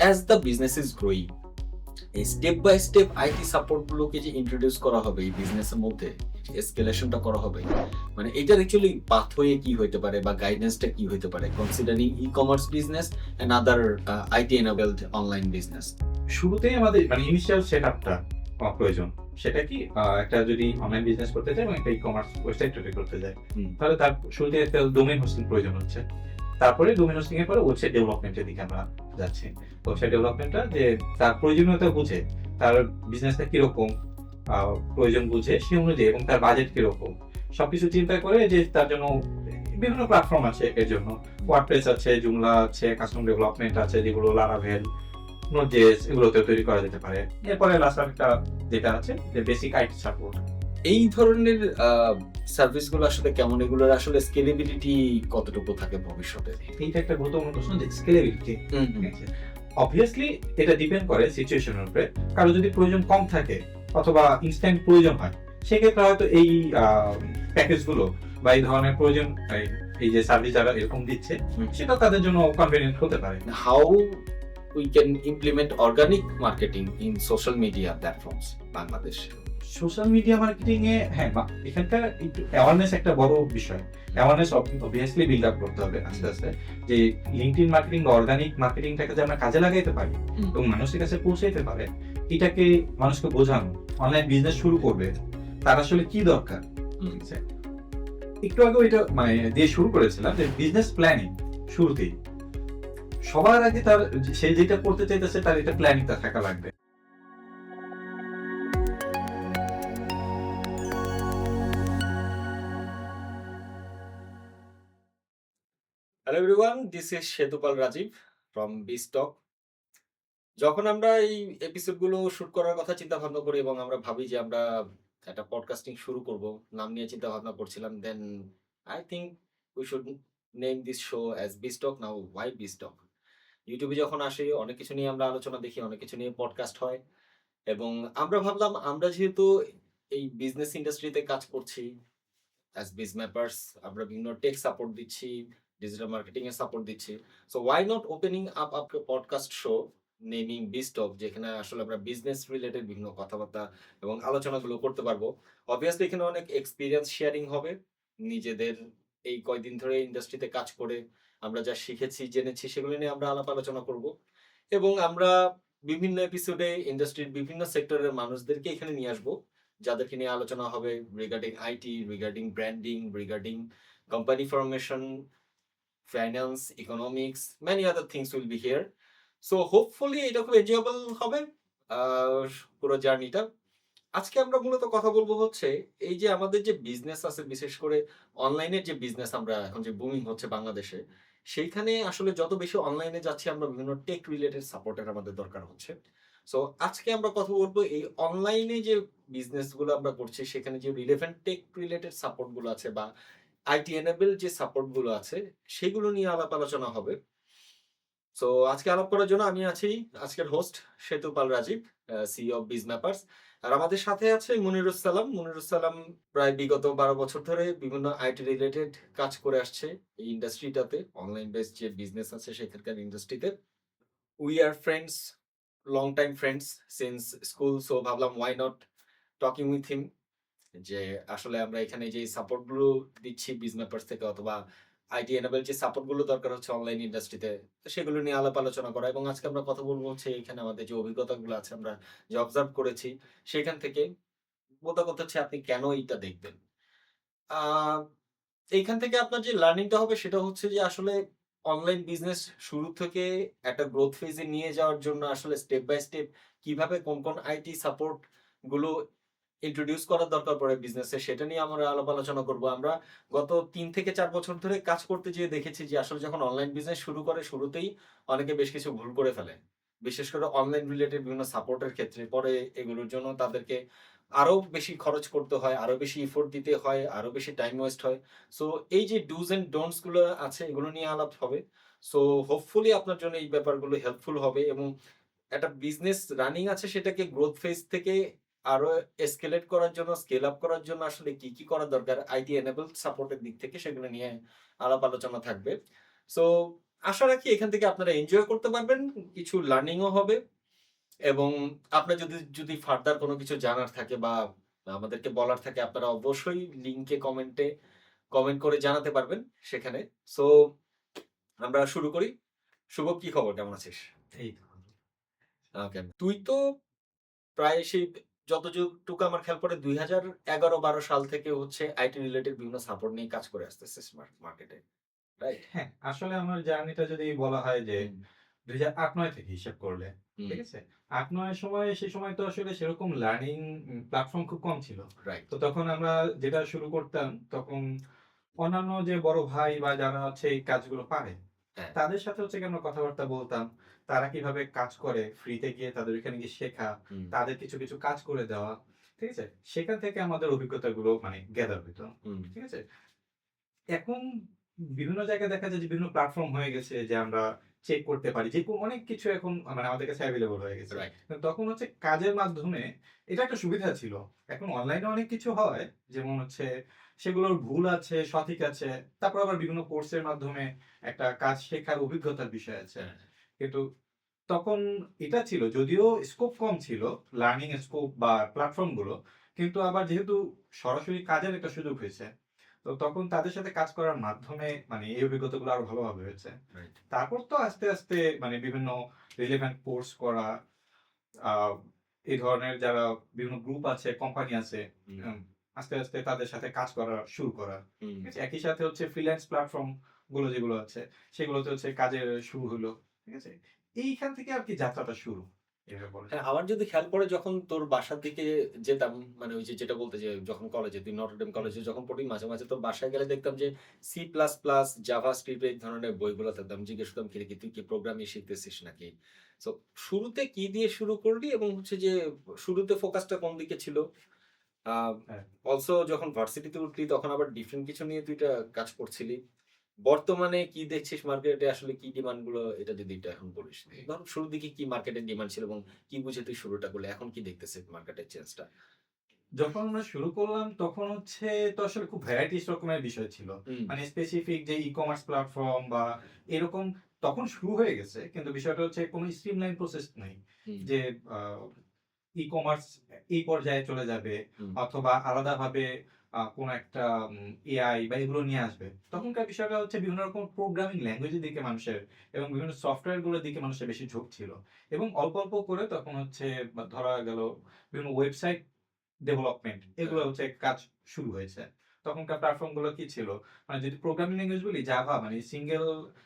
As the business is growing, এই step by step IT support গুলোকে যে introduce করা হবে এই বিজনেসের মধ্যে, এসকেলেশনটা করা হবে, মানে এটার অ্যাকচুয়ালি পাথওয়ে কি হইতে পারে বা গাইডেন্সটা কি হইতে পারে considering e commerce business and other IT enabled online business? শুরুতেই আমাদের মানে ইনিশিয়াল সেটআপটা প্রয়োজন। সেটা কি একটা যদি অনলাইন বিজনেস করতে চাই এবং একটা ই-কমার্স ওয়েবসাইট তৈরি করতে চাই, তাহলে তার শুরুতে একটা ডোমেইন হোস্টিং প্রয়োজন হচ্ছে। তারপরে ডোমেইন হোস্টিং এর পরে ওয়েবসাইট ডেভেলপমেন্টের দিকে আমরা যাচ্ছি। ওয়েবসাইট ডেভেলপমেন্টটা যে তার প্রয়োজনীয়তা বুঝে, তার বিজনেসটা কিরকম প্রয়োজন বুঝে সে অনুযায়ী এবং তার বাজেট কিরকম সবকিছু চিন্তা করে যে তার জন্য বিভিন্ন প্ল্যাটফর্ম আছে এর জন্য। ওয়ার্ডপ্রেস আছে, জুমলা আছে, কাস্টম ডেভেলপমেন্ট আছে যেগুলো লারাভেল, নোড.জেএস এগুলোতে তৈরি করা যেতে পারে। এরপরে লাস্ট একটা যেটা আছে যে বেসিক আইটি সাপোর্ট। এই ধরনের সার্ভিসগুলো আসলে কেমন, এগুলোর আসলে স্কেলেবিলিটি কতটুকু থাকে ভবিষ্যতে? এইটা একটা গুরুত্বপূর্ণ প্রশ্ন যে স্কেলেবিলিটি। হুম, ঠিক আছে? অবভিয়াসলি এটা ডিপেন্ড করে সিচুয়েশনের উপরে। কারো যদি প্রয়োজন কম থাকে অথবা ইনস্ট্যান্ট প্রয়োজন হয়, সেক্ষেত্রে হয়তো এই প্যাকেজগুলো বা এই ধরনের প্রয়োজন এই যে সার্ভিস যারা এরকম দিচ্ছে সেটা তাদের জন্য কনভেনিয়েন্ট হতে পারে। How we can implement organic marketing in social media platforms Bangladesh? Social media marketing এ হ্যাঁ, এখানকার একটু অ্যাওয়ারনেস একটা বড় বিষয়। অ্যাওয়ারনেস অবভিয়াসলি বিল্ড আপ করতে হবে আস্তে আস্তে, যে লিঙ্কডইন মার্কেটিং বা অর্গানিক মার্কেটিংটাকে যে আমরা কাজে লাগাইতে পারি এবং মানুষের কাছে পৌঁছাইতে পারে, এটাকে মানুষকে বোঝানো। অনলাইন বিজনেস শুরু করবে, তার আসলে কি দরকার। ঠিক আছে? একটু আগে এটা মানে দিয়ে শুরু করেছিলাম যে বিজনেস প্ল্যানিং শুরুতেই সবার আগে তার সে যেটা করতে চাইতেছে তার এটা প্ল্যানিংটা থাকা লাগবে। Hello everyone, this is Setupal Rajib from Bistock. যখন আমরা এই এপিসোডগুলো শুট করার কথা চিন্তা ভাবনা করি এবং আমরা ভাবি যে আমরা একটা পডকাস্টিং শুরু করব, নাম নিয়ে চিন্তা ভাবনা করছিলাম, then I think we should name this show as Bistock. Now why Bistock? ইউটিউবে যখন আসি অনেক কিছু নিয়ে আমরা আলোচনা দেখি, অনেক কিছু নিয়ে পডকাস্ট হয়, এবং আমরা ভাবলাম আমরা যেহেতু এই বিজনেস ইন্ডাস্ট্রিতে কাজ করছি অ্যাজ বিজ ম্যাপার্স, আমরা বিভিন্ন টেক সাপোর্ট দিচ্ছি, ডিজিটাল মার্কেটিং এর সাপোর্ট দিচ্ছি। So why not opening up up podcast show naming Bistock, যেখানে আসলে আমরা বিজনেস রিলেটেড বিভিন্ন কথাবার্তা এবং আলোচনাগুলো করতে পারবো। অবভিয়াসলি এখানে অনেক এক্সপিরিয়েন্স শেয়ারিং হবে, নিজেদের এই কয়দিন ধরে ইন্ডাস্ট্রিতে কাজ করে আমরা যা শিখেছি জেনেছি সেগুলো নিয়ে আমরা আলাপ আলোচনা করব, এবং আমরা বিভিন্ন এপিসোডে ইন্ডাস্ট্রির বিভিন্ন সেক্টরের মানুষদেরকে এখানে নিয়ে আসবো, যাদেরকে নিয়ে আলোচনা হবে regarding IT, regarding branding, regarding company formation, finance, economics, many other things will be here. So hopefully এটা খুব এনজয়েবল হবে পুরো জার্নিটা। আজকে আমরা মূলত কথা বলবো হচ্ছে এই যে আমাদের যে বিজনেস আছে, বিশেষ করে অনলাইনের যে বিজনেস আমরা এখন যে বুমিং হচ্ছে বাংলাদেশে, সেইখানে আসলে যত বেশি অনলাইনে যাচ্ছি আমরা বিভিন্ন টেক রিলেটেড সাপোর্টের আমাদের দরকার হচ্ছে। সো আজকে আমরা কথা বলবো এই অনলাইনে যে বিজনেস গুলো আমরা করছি সেখানে যে রিলেভেন্ট টেক রিলেটেড সাপোর্ট গুলো আছে বা আইটি এনেবল যে সাপোর্ট গুলো আছে সেগুলো নিয়ে আলাপ আলোচনা হবে। সো আজকে আলাপ করার জন্য আমি আছি আজকের হোস্ট সেতুপাল রাজীব, সিইও অফ বিজ ম্যাপার্স। আর আমাদের সাথে আছে মুনিরুস সালাম। মুনিরুস সালাম প্রায় বিগত ১২ বছর ধরে বিভিন্ন আইটি রিলেটেড কাজ করে আসছে এই ইন্ডাস্ট্রিটাতে, অনলাইন বেসড যে বিজনেস আছে সেখানকার ইন্ডাস্ট্রিতে। We are friends, long time friends since school. So ভাবলাম why not talking with him, যে আসলে আমরা এখানে যে সাপোর্ট গুলো দিচ্ছি বিজ ম্যাপার্স থেকে অথবা আইটি এনাবেল যে সাপোর্ট গুলো দরকার হচ্ছে অনলাইন ইন্ডাস্ট্রিতে, সেগুলো নিয়ে আলাপ আলোচনা করা। এবং আজকে আমরা কথা বলবো হচ্ছে এখানে আমাদের যে অভিজ্ঞতাগুলো আছে, আমরা যে অবজার্ভ করেছি সেখান থেকে। মোদ্দা কথা হচ্ছে আপনি কেন এইটা দেখবেন। আহ এইখান থেকে আপনার যে লার্নিংটা হবে সেটা হচ্ছে যে আসলে অনলাইন বিজনেস শুরু থেকে একটা গ্রোথ ফেজে নিয়ে যাওয়ার জন্য আসলে স্টেপ বাই স্টেপ কিভাবে কোন কোন আইটি সাপোর্ট গুলো ইন্ট্রোডিউস করার দরকার পড়ে বিজনেসে, সেটা নিয়ে আমরা আলাপ আলোচনা করব। আমরা গত ৩ থেকে ৪ বছর ধরে কাজ করতে যেয়ে দেখেছি যে আসলে যখন অনলাইন বিজনেস শুরু করে শুরুতেই অনেকে বেশ কিছু ভুল করে ফেলে। বিশেষ করে অনলাইন রিলেটেড বিভিন্ন সাপোর্টের ক্ষেত্রে পরে এগুলোর জন্য তাদেরকে আরো বেশি খরচ করতে হয়, আরো বেশি এফোর্ট দিতে হয়, আরো বেশি টাইম ওয়েস্ট হয়। সো এই যে ডুজ অ্যান্ড ডোন্টস গুলো আছে এগুলো নিয়ে আলাপ হবে। সো হোপফুলি আপনার জন্য এই ব্যাপারগুলো হেল্পফুল হবে, এবং একটা বিজনেস রানিং আছে সেটাকে গ্রোথ ফেজ থেকে আরো এসকেলেট করার জন্য, স্কেল আপ করার জন্য আসলে কি, কি করা দরকার আইটি এনেবলড সাপোর্ট এর দিক থেকে সেগুলো নিয়ে আলাপ আলোচনা থাকবে। সো আশা রাখি এখান থেকে আপনারা এনজয় করতে পারবেন, কিছু লার্নিংও হবে এবং আপনার যদি ফার্দার কোনো কিছু জানার থাকে বা আমাদেরকে বলার থাকে আপনারা অবশ্যই লিংকে কমেন্ট করে জানাতে পারবেন সেখানে। সো আমরা শুরু করি। শুভ, কি খবর? কেমন আছিস? এই তো। ওকে। তুই তো প্রায় সেই যতটুকু আমার খেয়াল পড়ে ২০১১-১২ সাল থেকে হচ্ছে আইটি রিলেটেড বিভিন্ন সাপোর্ট নিয়ে কাজ করে আসতেছিস মার্কেটে। রাইট? হ্যাঁ, আসলে আমার জার্নিটা যদি বলা হয় যে হুম, ২০০৮-৯ থেকে হিসাব করলে, হুম, ঠিক আছে? ৮-৯ সময় সেই সময় তো আসলে সেরকম লার্নিং প্ল্যাটফর্ম খুব কম ছিল। রাইট। তো তখন আমরা যেটা শুরু করতাম তখন অন্যান্য যে বড় ভাই বা যারা হচ্ছে এই কাজগুলো পারে, হ্যাঁ, তাদের সাথে হচ্ছে কি আমরা কথাবার্তা বলতাম। তারা কিভাবে কাজ করে ফ্রিতে গিয়ে তাদের ওখানে গিয়ে শেখা, হুম, তাদের কিছু কাজ করে দেওয়া। ঠিক আছে? সেখান থেকে আমাদের অভিজ্ঞতাগুলো মানে গ্যাদার হইতো। হুম, ঠিক আছে? এখন বিভিন্ন জায়গায় দেখা যায় যে বিভিন্ন প্ল্যাটফর্ম হয়ে গেছে যে আমরা চেক করতে পারি। অনেক কিছু এখন মানে আমাদের কাছে এভেইলেবল হয়ে গেছে। রাইট। কিন্তু তখন হচ্ছে কাজের মাধ্যমে এটা একটা সুবিধা ছিল। এখন অনলাইনে অনেক কিছু হয়। যেমন হচ্ছে সেগুলোর ভুল আছে, সঠিক আছে। তারপর আবার বিভিন্ন কোর্সের মাধ্যমে একটা কাজ শেখার অভিজ্ঞতার বিষয় আছে। হ্যাঁ, কিন্তু তখন এটা ছিল যদিও স্কোপ কম ছিল, লার্নিং স্কোপ বা প্ল্যাটফর্ম গুলো। কিন্তু আবার যেহেতু সরাসরি কাজের একটা সুযোগ হয়েছে। তো তখন তাদের সাথে কাজ করার মাধ্যমে মানে এই অভিজ্ঞতাগুলো আরো ভালোভাবে হয়েছে। রাইট। তারপর তো আস্তে মানে বিভিন্ন রিলেভেন্ট কোর্স করা, আ এই ধরনের যারা বিভিন্ন গ্রুপ আছে, কোম্পানি আছে, হুম, উম আস্তে তাদের সাথে কাজ করা শুরু করা। হুম। ঠিক আছে? একই সাথে হচ্ছে ফ্রিল্যান্স প্ল্যাটফর্ম গুলো যেগুলো আছে, সেগুলোতে হচ্ছে কাজের শুরু হলো। ঠিক আছে? এইখান থেকে আরকি যাত্রাটা শুরু। এভাবে বলা হ্যাঁ, যায়। আমার যদি খেয়াল পড়ে যখন তোর বাসার দিকে যেতাম, মানে ওই যে যেটা বলতে যে যখন কলেজে তুই নটরডেম হুম, কলেজে যখন পড়ি মাঝে তোর বাসায় গেলে দেখতাম যে C++, জাভাস্ক্রিপ্ট এই ধরনের বইগুলো থাকতাম। জিজ্ঞেস করতাম কিরে তুই কি প্রোগ্রামিং শিখতেছিস নাকি? সো শুরুতে কি দিয়ে শুরু করলি এবং হচ্ছে যে শুরুতে ফোকাসটা কোন দিকে ছিল? আ হ্যাঁ। অলসো যখন ভার্সিটিতে উঠলি তখন আবার ডিফারেন্ট কিছু নিয়ে তুই কাজ করছিলি। বর্তমানে কি দেখছিস মার্কেটে আসলে কি ডিমান্ড গুলো এটা যদি একটু এখন বলিস। ধর শুরুর দিকে কি মার্কেটের ডিমান্ড ছিল এবং কি বুঝে তুই শুরুটা করলি? এখন কি দেখতেছিস মার্কেটের চেঞ্জটা? যখন আমরা শুরু করলাম তখন হচ্ছে তো আসলে খুব ভ্যারাইটিস রকমের বিষয় ছিল। হুম, মানে স্পেসিফিক যে ই-কমার্স প্ল্যাটফর্ম বা এরকম তখন শুরু হয়ে গেছে। কিন্তু বিষয়টা হচ্ছে কোন স্ট্রিমলাইন প্রসেস নাই। হুম, যে আ ই-কমার্স এই পর্যায়ে চলে যাবে হুম, অথবা আলাদাভাবে কোন একটা এআই বা এগুলো নিয়ে আসবে। হুম, তখনকার বিষয়টা হচ্ছে বিভিন্ন রকম প্রোগ্রামিং ল্যাঙ্গুয়েজ এর দিকে মানুষের এবং বিভিন্ন সফটওয়্যার গুলোর দিকে মানুষের বেশি ঝোঁক ছিল। এবং অল্প করে তখন হচ্ছে বা ধরা গেল বিভিন্ন ওয়েবসাইট ডেভেলপমেন্ট এগুলো হ্যাঁ, হচ্ছে কাজ শুরু হয়েছে। তখনকার প্ল্যাটফর্ম গুলো কি ছিল? মানে যদি প্রোগ্রামিং ল্যাঙ্গুয়েজ বলি জাভা মানে সিঙ্গেল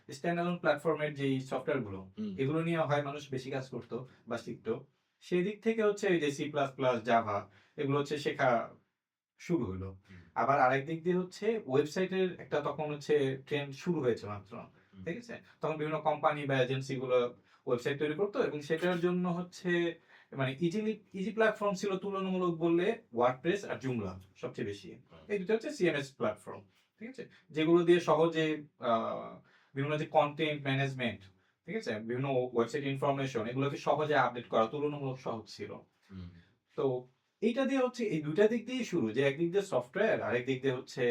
স্ট্যান্ড অ্যালোন প্ল্যাটফর্মের যেই সফটওয়্যার গুলো হুম, এগুলো নিয়ে হয় মানুষ বেশি কাজ করত বা শিখত। সেদিক থেকে হচ্ছে এই যে C++, জাভা এগুলো হচ্ছে শেখা শুরু হলো। হুম, আবার আরেক দিক দিয়ে হচ্ছে ওয়েবসাইটের একটা তখন হচ্ছে ট্রেন্ড শুরু হয়েছে মাত্র। হুম, ঠিক আছে? তখন বিভিন্ন কোম্পানি বা এজেন্সি গুলো ওয়েবসাইট তৈরি করত এবং সেটার জন্য হচ্ছে মানে ইজি প্ল্যাটফর্ম ছিল তুলনামূলক বললে ওয়ার্ডপ্রেস আর জুমলা সবচেয়ে বেশি। এই দুটো হচ্ছে সিএমএস প্ল্যাটফর্ম। ঠিক আছে? যেগুলো দিয়ে সহজে আ বিভিন্ন যে কনটেন্ট ম্যানেজমেন্ট, ঠিক আছে? বিভিন্ন ওয়েবসাইট ইনফরমেশন এগুলোকে সহজে আপডেট করা তুলনামূলক সহজ ছিল। হুম, তো এইটা দিয়ে হচ্ছে এই ২ টা দিক দিয়েই শুরু। যে একদিক দিয়ে সফটওয়্যার, আরেক দিক দিয়ে হচ্ছে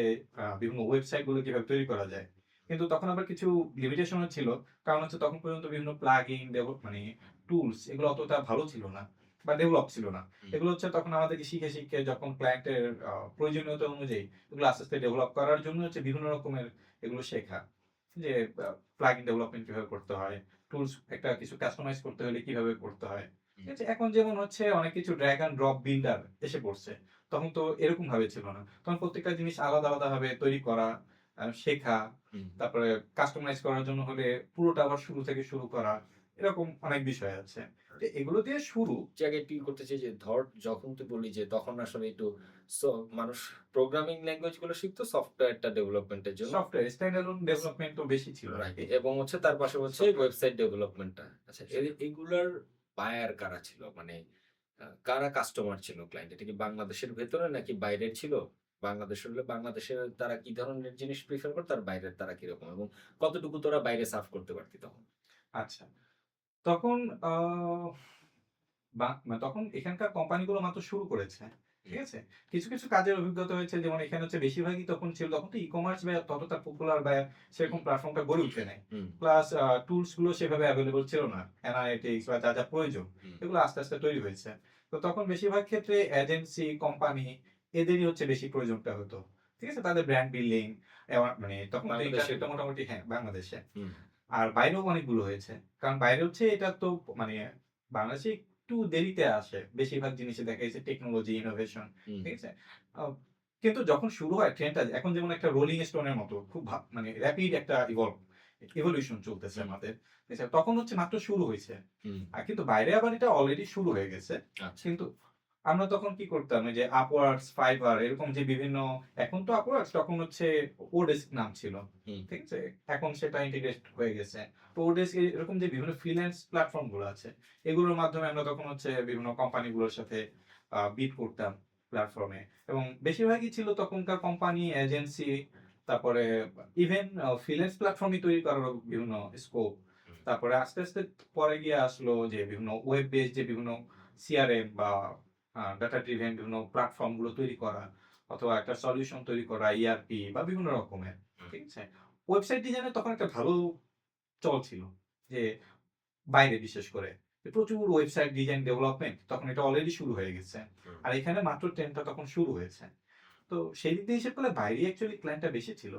বিভিন্ন ওয়েবসাইট গুলো কিভাবে তৈরি করা যায়। কিন্তু তখন আবার কিছু লিমিটেশন ও ছিল। কারণ হচ্ছে তখন পর্যন্ত বিভিন্ন প্লাগইন মানে টুলস এগুলো অতটা ভালো ছিল না বা ডেভেলপ ছিল না। হুম, এগুলো হচ্ছে তখন আমাদেরকে শিখে যখন ক্লায়েন্টের প্রয়োজনীয়তা অনুযায়ী এগুলো আস্তে ডেভেলপ করার জন্য হচ্ছে বিভিন্ন রকমের এগুলো শেখা। যে প্লাগইন ডেভেলপমেন্ট কিভাবে করতে হয়, টুলস একটা কিছু কাস্টমাইজ করতে হলে কিভাবে করতে হয়। ঠিক হুম, আছে? এখন যেমন হচ্ছে অনেক কিছু ড্রাগ অ্যান্ড ড্রপ বিল্ডার এসে পড়ছে। তখন তো এরকম ভাবে ছিল না। তখন প্রত্যেকটা জিনিস আলাদা ভাবে তৈরি করা, শেখা, হুম। তারপরে কাস্টমাইজ করার জন্য হলে পুরোটা আবার শুরু থেকে শুরু করা। এরকম অনেক বিষয় আছে। তো এগুলো দিয়ে শুরু। জায়গায় তুই করতে চাই যে ধর যখন তুই বললি যে তখন আসলে একটু স মানুষ প্রোগ্রামিং ল্যাঙ্গুয়েজ গুলো শিখতো সফটওয়্যারটা ডেভেলপমেন্টের জন্য। সফটওয়্যার স্ট্যান্ড অ্যালোন ডেভেলপমেন্ট তো বেশি ছিল রাইট। আরকি। এবং হচ্ছে তার পাশে হচ্ছে সফটওয়্যার ওয়েবসাইট ডেভেলপমেন্টটা। আচ্ছা এগুলার বায়ার কারা ছিল? মানে কারা কাস্টমার ছিল ক্লায়েন্ট? এটা কি বাংলাদেশের ভেতরে নাকি বাইরের ছিল? বাংলাদেশ হলে বাংলাদেশের তারা কি ধরনের জিনিস প্রেফার করতো আর বাইরের তারা কিরকম? এবং কতটুকু তোরা বাইরে সার্ভ করতে পারতি তখন? আচ্ছা। তখন আ মানে তখন এখানকার কোম্পানিগুলো মাত্র শুরু করেছে। ঠিক আছে? কিছু, কিছু কাজের অভিজ্ঞতা হয়েছে, যেমন এখানে হচ্ছে বেশিরভাগই তখন ছিল, তখন তো ই-কমার্স বা ততটা পপুলার বা সেরকম প্ল্যাটফর্মটা গড়ে উঠে নাই। হুম, প্লাস টুলস গুলো সেভাবে এভেইলেবল ছিল না। অ্যানালিটিক্স বা যা প্রয়োজন হুম, এগুলো আস্তে, আস্তে তৈরি হয়েছে। তো তখন বেশিরভাগ ক্ষেত্রে এজেন্সি, কোম্পানি এদেরই হচ্ছে বেশি প্রয়োজনটা হতো। ঠিক আছে? তাদের ব্র্যান্ড বিল্ডিং মানে তখন তো বাংলাদেশের ইন্টারনেটটা মোটামুটি, হ্যাঁ, বাংলাদেশে। হুম, আর বাইরেও অনেকগুলো হয়েছে। কারণ বাইরে হচ্ছে এটা তো মানে বাংলাদেশে একটু দেরিতে আসে। বেশিরভাগ জিনিসে দেখা গেছে টেকনোলজি, ইনোভেশন। হুম, ঠিক আছে? আ কিন্তু যখন শুরু হয় ট্রেন্ডটা এখন যেমন একটা রোলিং স্টোন এর মতো খুব মানে র‍্যাপিড একটা ইভলিউশন চলতেছে হুম, আমাদের। ঠিক আছে? তখন হচ্ছে মাত্র শুরু হইছে। হুম, কিন্তু বাইরে আবার এটা অলরেডি শুরু হয়ে গেছে। আচ্ছা, কিন্তু আমরা তখন কি করতাম, এই যে Upworks, Fiverr এরকম যে বিভিন্ন, এখন তো Upworks, তখন হচ্ছে ওডেস্ক নাম ছিল। হুম, ঠিক আছে? এখন সেটা ইন্টিগ্রেট হয়ে গেছে। তো ওডেস্ক এরকম যে বিভিন্ন ফ্রিল্যান্স প্ল্যাটফর্ম গুলো আছে, এগুলোর মাধ্যমে আমরা তখন হচ্ছে বিভিন্ন কোম্পানিগুলোর সাথে বিড করতাম প্ল্যাটফর্মে। এবং বেশিরভাগই ছিল তখনকার কোম্পানি, এজেন্সি, তারপরে ইভেন ফ্রিল্যান্স প্ল্যাটফর্মই তৈরি করারও বিভিন্ন স্কোপ। হুম, তারপরে আস্তে, আস্তে পরে গিয়ে আসলো যে বিভিন্ন ওয়েব বেস যে বিভিন্ন সিআরএম বা ডাটা ড্রিভেন বিভিন্ন প্ল্যাটফর্ম গুলো তৈরি করা, অথবা একটা সলিউশন তৈরি করা, ইআরপি বা বিভিন্ন রকমের। হুম, ঠিক আছে? ওয়েবসাইট ডিজাইনের তখন একটা ভালো চল ছিল যে বাইরে বিশেষ করে যে প্রচুর ওয়েবসাইট ডিজাইন ডেভেলপমেন্ট তখন এটা অলরেডি শুরু হয়ে গেছে। হুম, আর এখানে মাত্র ট্রেন্ডটা তখন শুরু হয়েছে। তো সেই দিক দিয়ে হিসেব করলে বাইরে অ্যাকচুয়ালি ক্লায়েন্টটা বেশি ছিল।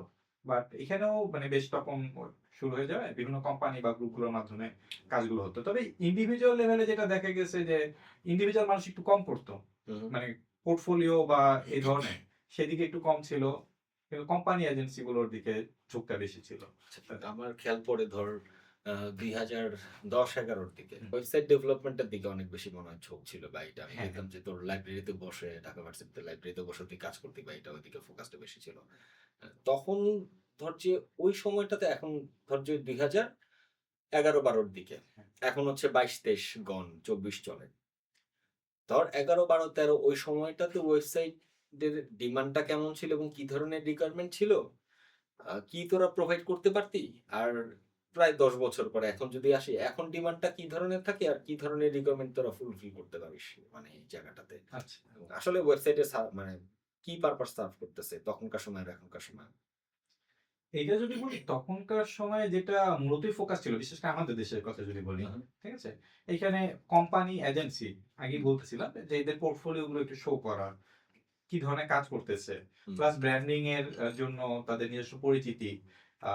বাট এখানেও মানে বেশ তখন শুরু হয়ে যাওয়ায় বিভিন্ন কোম্পানি বা গ্রুপগুলোর মাধ্যমে কাজগুলো হতো। তবে ইন্ডিভিজুয়াল লেভেলে যেটা দেখা গেছে যে ইন্ডিভিজুয়াল মানুষ একটু কম করতো। হুম। মানে পোর্টফোলিও বা এই ধরনের সেদিকে একটু কম ছিল। কিন্তু কোম্পানি এজেন্সি গুলোর দিকে ঝোঁকটা বেশি ছিল। আচ্ছা, আমার খেয়াল পড়ে ধর ২০১০-১১ র দিকে হুম। ওয়েবসাইট ডেভেলপমেন্টের দিকে অনেক বেশি মনে হয় ঝোঁক ছিল বা এটা আমি হ্যাঁ, দেখতাম যে তোর লাইব্রেরিতে বসে ঢাকা ভার্সিটিতে লাইব্রেরিতে বসে তুই কাজ করতি বা এটা ওইদিকে ফোকাসটা বেশি ছিল। তখন ধর যে ওই সময়টাতে এখন ধর যে ২০১১-১২ র দিকে। হ্যাঁ। এখন হচ্ছে ২২-২৩ গন ২৪ চলে। ধর ১১, ১২, ১৩ ওই সময়টাতে ওয়েবসাইটের ডিমান্ডটা কেমন ছিল এবং কি ধরনের রিকোয়ারমেন্ট ছিল? কি তোরা প্রোভাইড করতে পারতি? আর প্রায় ১০ বছর পরে এখন যদি আসি, এখন ডিমান্ডটা কি ধরনের থাকে আর কি ধরনের রিকোয়ারমেন্ট তোরা ফুলফিল করতে পারিস? মানে এই জায়গাটাতে। আচ্ছা। এবং আসলে ওয়েবসাইটে মানে কি পারপাস সার্ভ করতেছে তখনকার সময় আর এখনকার সময়? এইটা যদি বলি তখনকার সময়ে যেটা মূলতই ফোকাস ছিল, বিশেষ করে আমাদের দেশের কথা যদি বলি, হু, হু, ঠিক আছে? এইখানে কোম্পানি, এজেন্সি আগেই হুম, বলতেছিলাম যে এদের পোর্টফোলিও গুলো একটু শো করা, কি ধরনের কাজ করতেছে। হুম, প্লাস ব্র্যান্ডিং এর জন্য তাদের নিজস্ব পরিচিতি, আ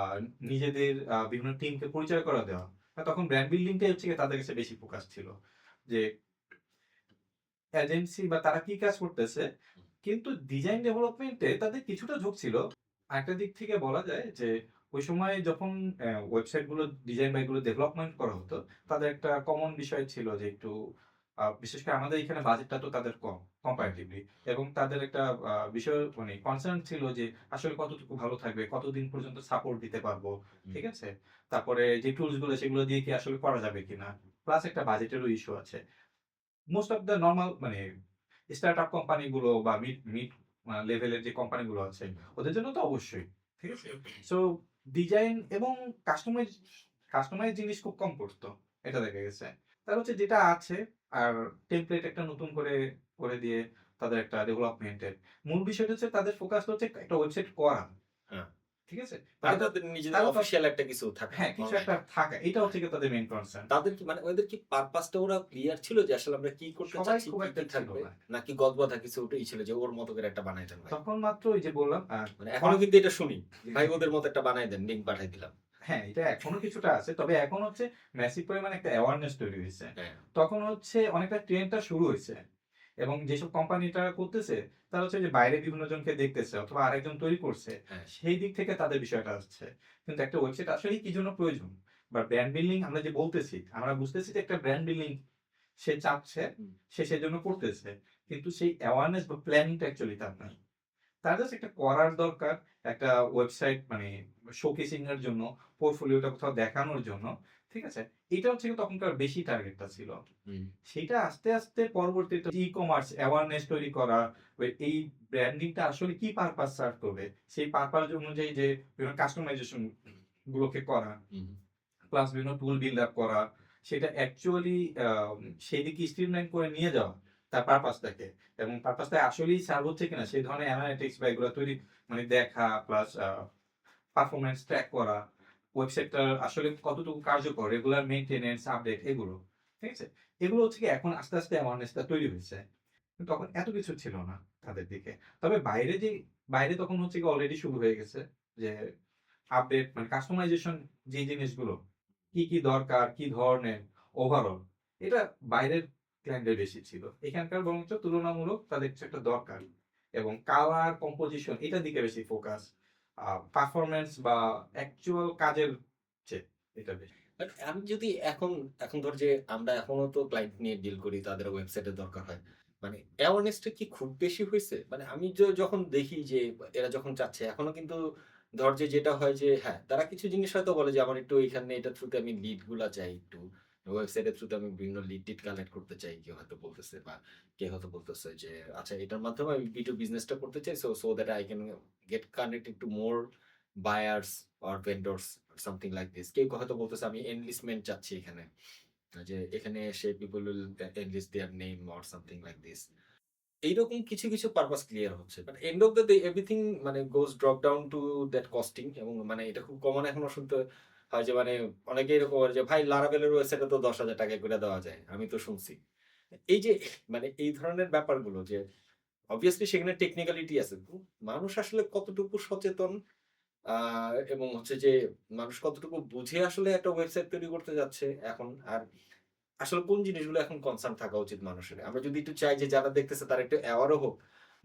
নিজেদের বিভিন্ন টিমকে পরিচয় করে দেওয়া। তখন ব্র্যান্ড বিল্ডিং টাই হচ্ছে গিয়ে তাদের কাছে বেশি ফোকাস ছিল। যে এজেন্সি বা তারা কি কাজ করতেছে। হুম, কিন্তু ডিজাইন ডেভেলপমেন্ট এ তাদের কিছুটা ঝোঁক ছিল। আরেকটা দিক থেকে বলা যায় যে ওই সময় যখন ওয়েবসাইট গুলো ডিজাইন বা এগুলো ডেভেলপমেন্ট করা হতো, তাদের একটা কমন বিষয় ছিল যে একটু বিশেষ করে আমাদের এখানে বাজেটটা তো তাদের কম কম্পারেটিভলি, এবং তাদের একটা বিষয় মানে কনসার্ন ছিল যে আসলে কতটুকু ভালো থাকবে, কতদিন পর্যন্ত সাপোর্ট দিতে পারবো। হুম, ঠিক আছে? তারপরে যে টুলস গুলো সেগুলো দিয়ে কি আসলে করা যাবে কিনা। প্লাস একটা বাজেটেরও ইস্যু আছে। মোস্ট অফ দ্যা নরমাল মানে স্টার্টআপ কোম্পানি গুলো বা মিড মিড লেভেলের যে কোম্পানি গুলো আছে, হুম, ওদের জন্য তো অবশ্যই। ঠিক আছে? সো ডিজাইন এবং কাস্টমাইজ কাস্টমাইজ জিনিস খুব কম করতো। এটা দেখা গেছে। তারা হচ্ছে যেটা আছে আর টেমপ্লেট একটা নতুন করে করে দিয়ে তাদের একটা ডেভেলপমেন্ট এর মূল বিষয়টা হচ্ছে তাদের ফোকাস হচ্ছে একটা ওয়েবসাইট করা। হ্যাঁ। ঠিক আছে? মানে তাদের তাদের নিজেদের তারা তো অফিসিয়াল একটা কিছু থাকা হ্যাঁ, কিছু একটা অনলাইনে। থাকা। এটা হচ্ছে গিয়ে তাদের মেইন কনসার্ন। তাদের কি মানে ওদের কি পারপাসটা ওরা ক্লিয়ার ছিল যে আসলে আমরা কি করতে সবাই চাচ্ছি, খুব কি, একটা কি ছিল থাকবে? না। নাকি গদবাঁধা কিছু ওটাই ছিল যে ওর মতো করে একটা বানাই দেন ভাই। তখন মাত্র ওই যে বললাম মানে এখনো কিন্তু এটা শুনি। যে ভাই ওদের মতো একটা বানাই দেন, লিঙ্ক পাঠাই দিলাম। হ্যাঁ, এটা এখনো কিছুটা আছে। তবে এখন হচ্ছে ম্যাসিভ পরিমাণে একটা অ্যাওয়ারনেস তৈরি হইছে। হ্যাঁ, তখন হচ্ছে অনেকটা ট্রেন্ডটা শুরু হইছে। এবং যেসব কোম্পানিটা করতেছে, তারা হচ্ছে যে বাইরে বিভিন্ন জনকে দেখতেছে অথবা আরেকজন তৈরি করছে। হ্যাঁ। সেই দিক থেকে তাদের বিষয়টা আসছে। কিন্তু একটা ওয়েবসাইট আসলেই কি জন্য প্রয়োজন? বা ব্র্যান্ড বিল্ডিং আমরা যে বলতেছি, আমরা বুঝতেছি যে একটা ব্র্যান্ড বিল্ডিং সে চাচ্ছে, হুম, সে সেজন্য করতেছে। কিন্তু সেই অ্যাওয়ারনেস বা প্ল্যানিংটা অ্যাকচুয়ালি তার নাই। তার জাস্ট একটা করার দরকার, একটা ওয়েবসাইট মানে শোকেসিং এর জন্য, পোর্টফোলিওটা কোথাও দেখানোর জন্য। ঠিক আছে? এটা হচ্ছে গিয়ে তখনকার বেশি টার্গেটটা ছিল। হুম, সেটা আস্তে, আস্তে পরবর্তীতে ই-কমার্স অ্যাওয়ারনেস তৈরি করা, এই ব্র্যান্ডিংটা আসলে কি পারপাস সার্ভ করবে, সেই পারপাস অনুযায়ী যে বিভিন্ন কাস্টমাইজেশন গুলোকে করা, হুম, প্লাস বিভিন্ন টুল বিল্ড আপ করা, সেটা অ্যাকচুয়ালি আ সেদিকে স্ট্রিমলাইন করে নিয়ে যাওয়া। তার পারপাসটাকে, এবং পারপাসটা আসলেই সার্ভ হচ্ছে কিনা সেই ধরনের অ্যানালিটিক্স বা এগুলো তৈরি, মানে দেখা প্লাস পারফরম্যান্স ট্র্যাক করা, ওয়েবসাইটটার আসলে কতটুকু কার্যকর, রেগুলার মেইনটেন্যান্স, আপডেট এগুলো। ঠিক আছে? এগুলো হচ্ছে কি এখন আস্তে, আস্তে অ্যাওয়ারনেসটা তৈরি হয়েছে। কিন্তু তখন এত কিছু ছিল না তাদের দিকে। তবে বাইরে তখন হচ্ছে গিয়ে অলরেডি শুরু হয়ে গেছে যে আপডেট, মানে কাস্টমাইজেশন যে জিনিসগুলো কি দরকার, কি ধরনের ওভারঅল, এটা বাইরের ক্লায়েন্টদের বেশি ছিল। এখানকার বরঞ্চ তুলনামূলক তাদের কিছু একটা দরকার, এবং কালার কম্পোজিশন এটার দিকে বেশি ফোকাস। পারফরম্যান্স বা অ্যাকচুয়াল কাজের চেয়ে এটা বেশি। বাট আমি যদি এখন ধর যে আমরা এখনো তো ক্লায়েন্ট নিয়ে ডিল করি, তাদের ওয়েবসাইটের দরকার হয়। মানে অ্যাওয়ারনেসটা কি খুব বেশি হইছে? মানে আমি যখন দেখি যে এরা যখন চাচ্ছে এখনো কিন্তু ধর যে যেটা হয় যে হ্যাঁ, তারা কিছু জিনিস হয়তো বলে যে আমার একটু এখানে এটার থ্রুতে আমি লিড গুলা চাই একটু। ওয়েবসাইটের থ্রুতে আমি বিভিন্ন লিড-টিড কালেক্ট করতে চাই। কেউ হয়তো বলতেছে বা কেউ হয়তো বলতেছে যে আচ্ছা এটার মাধ্যমে আমি B2 বিজনেসটা করতে চাই। So that I can get connected to more buyers or vendors or something like this. কেউ হয়তো বলতেছে আমি enlistment চাচ্ছি এখানে। যে এখানে এসে people will enlist their name or something like this. এইরকম কিছু পারপাস ক্লিয়ার হচ্ছে। But end of the day everything মানে goes drop down to that costing এবং মানে এটা খুব কমন এখনো শুনতে হয় যে মানে অনেকে এরকম বলে যে ভাই লারাভেলের ওয়েবসাইটে তো ৳১০,০০০ করে দেওয়া যায়। আমি তো শুনছি। এই যে মানে এই ধরনের ব্যাপারগুলো যে obviously সেখানে টেকনিক্যালিটি আছে। মানুষ আসলে কতটুকু সচেতন আ এবং হচ্ছে যে মানুষ কতটুকু বুঝে আসলে একটা ওয়েবসাইট তৈরি করতে যাচ্ছে এখন। আর আসলে কোন জিনিসগুলো এখন কনসার্ন থাকা উচিত মানুষের। আমরা যদি একটু চাই যে যারা দেখতেছে তারা একটু অ্যাওয়ার ও হোক।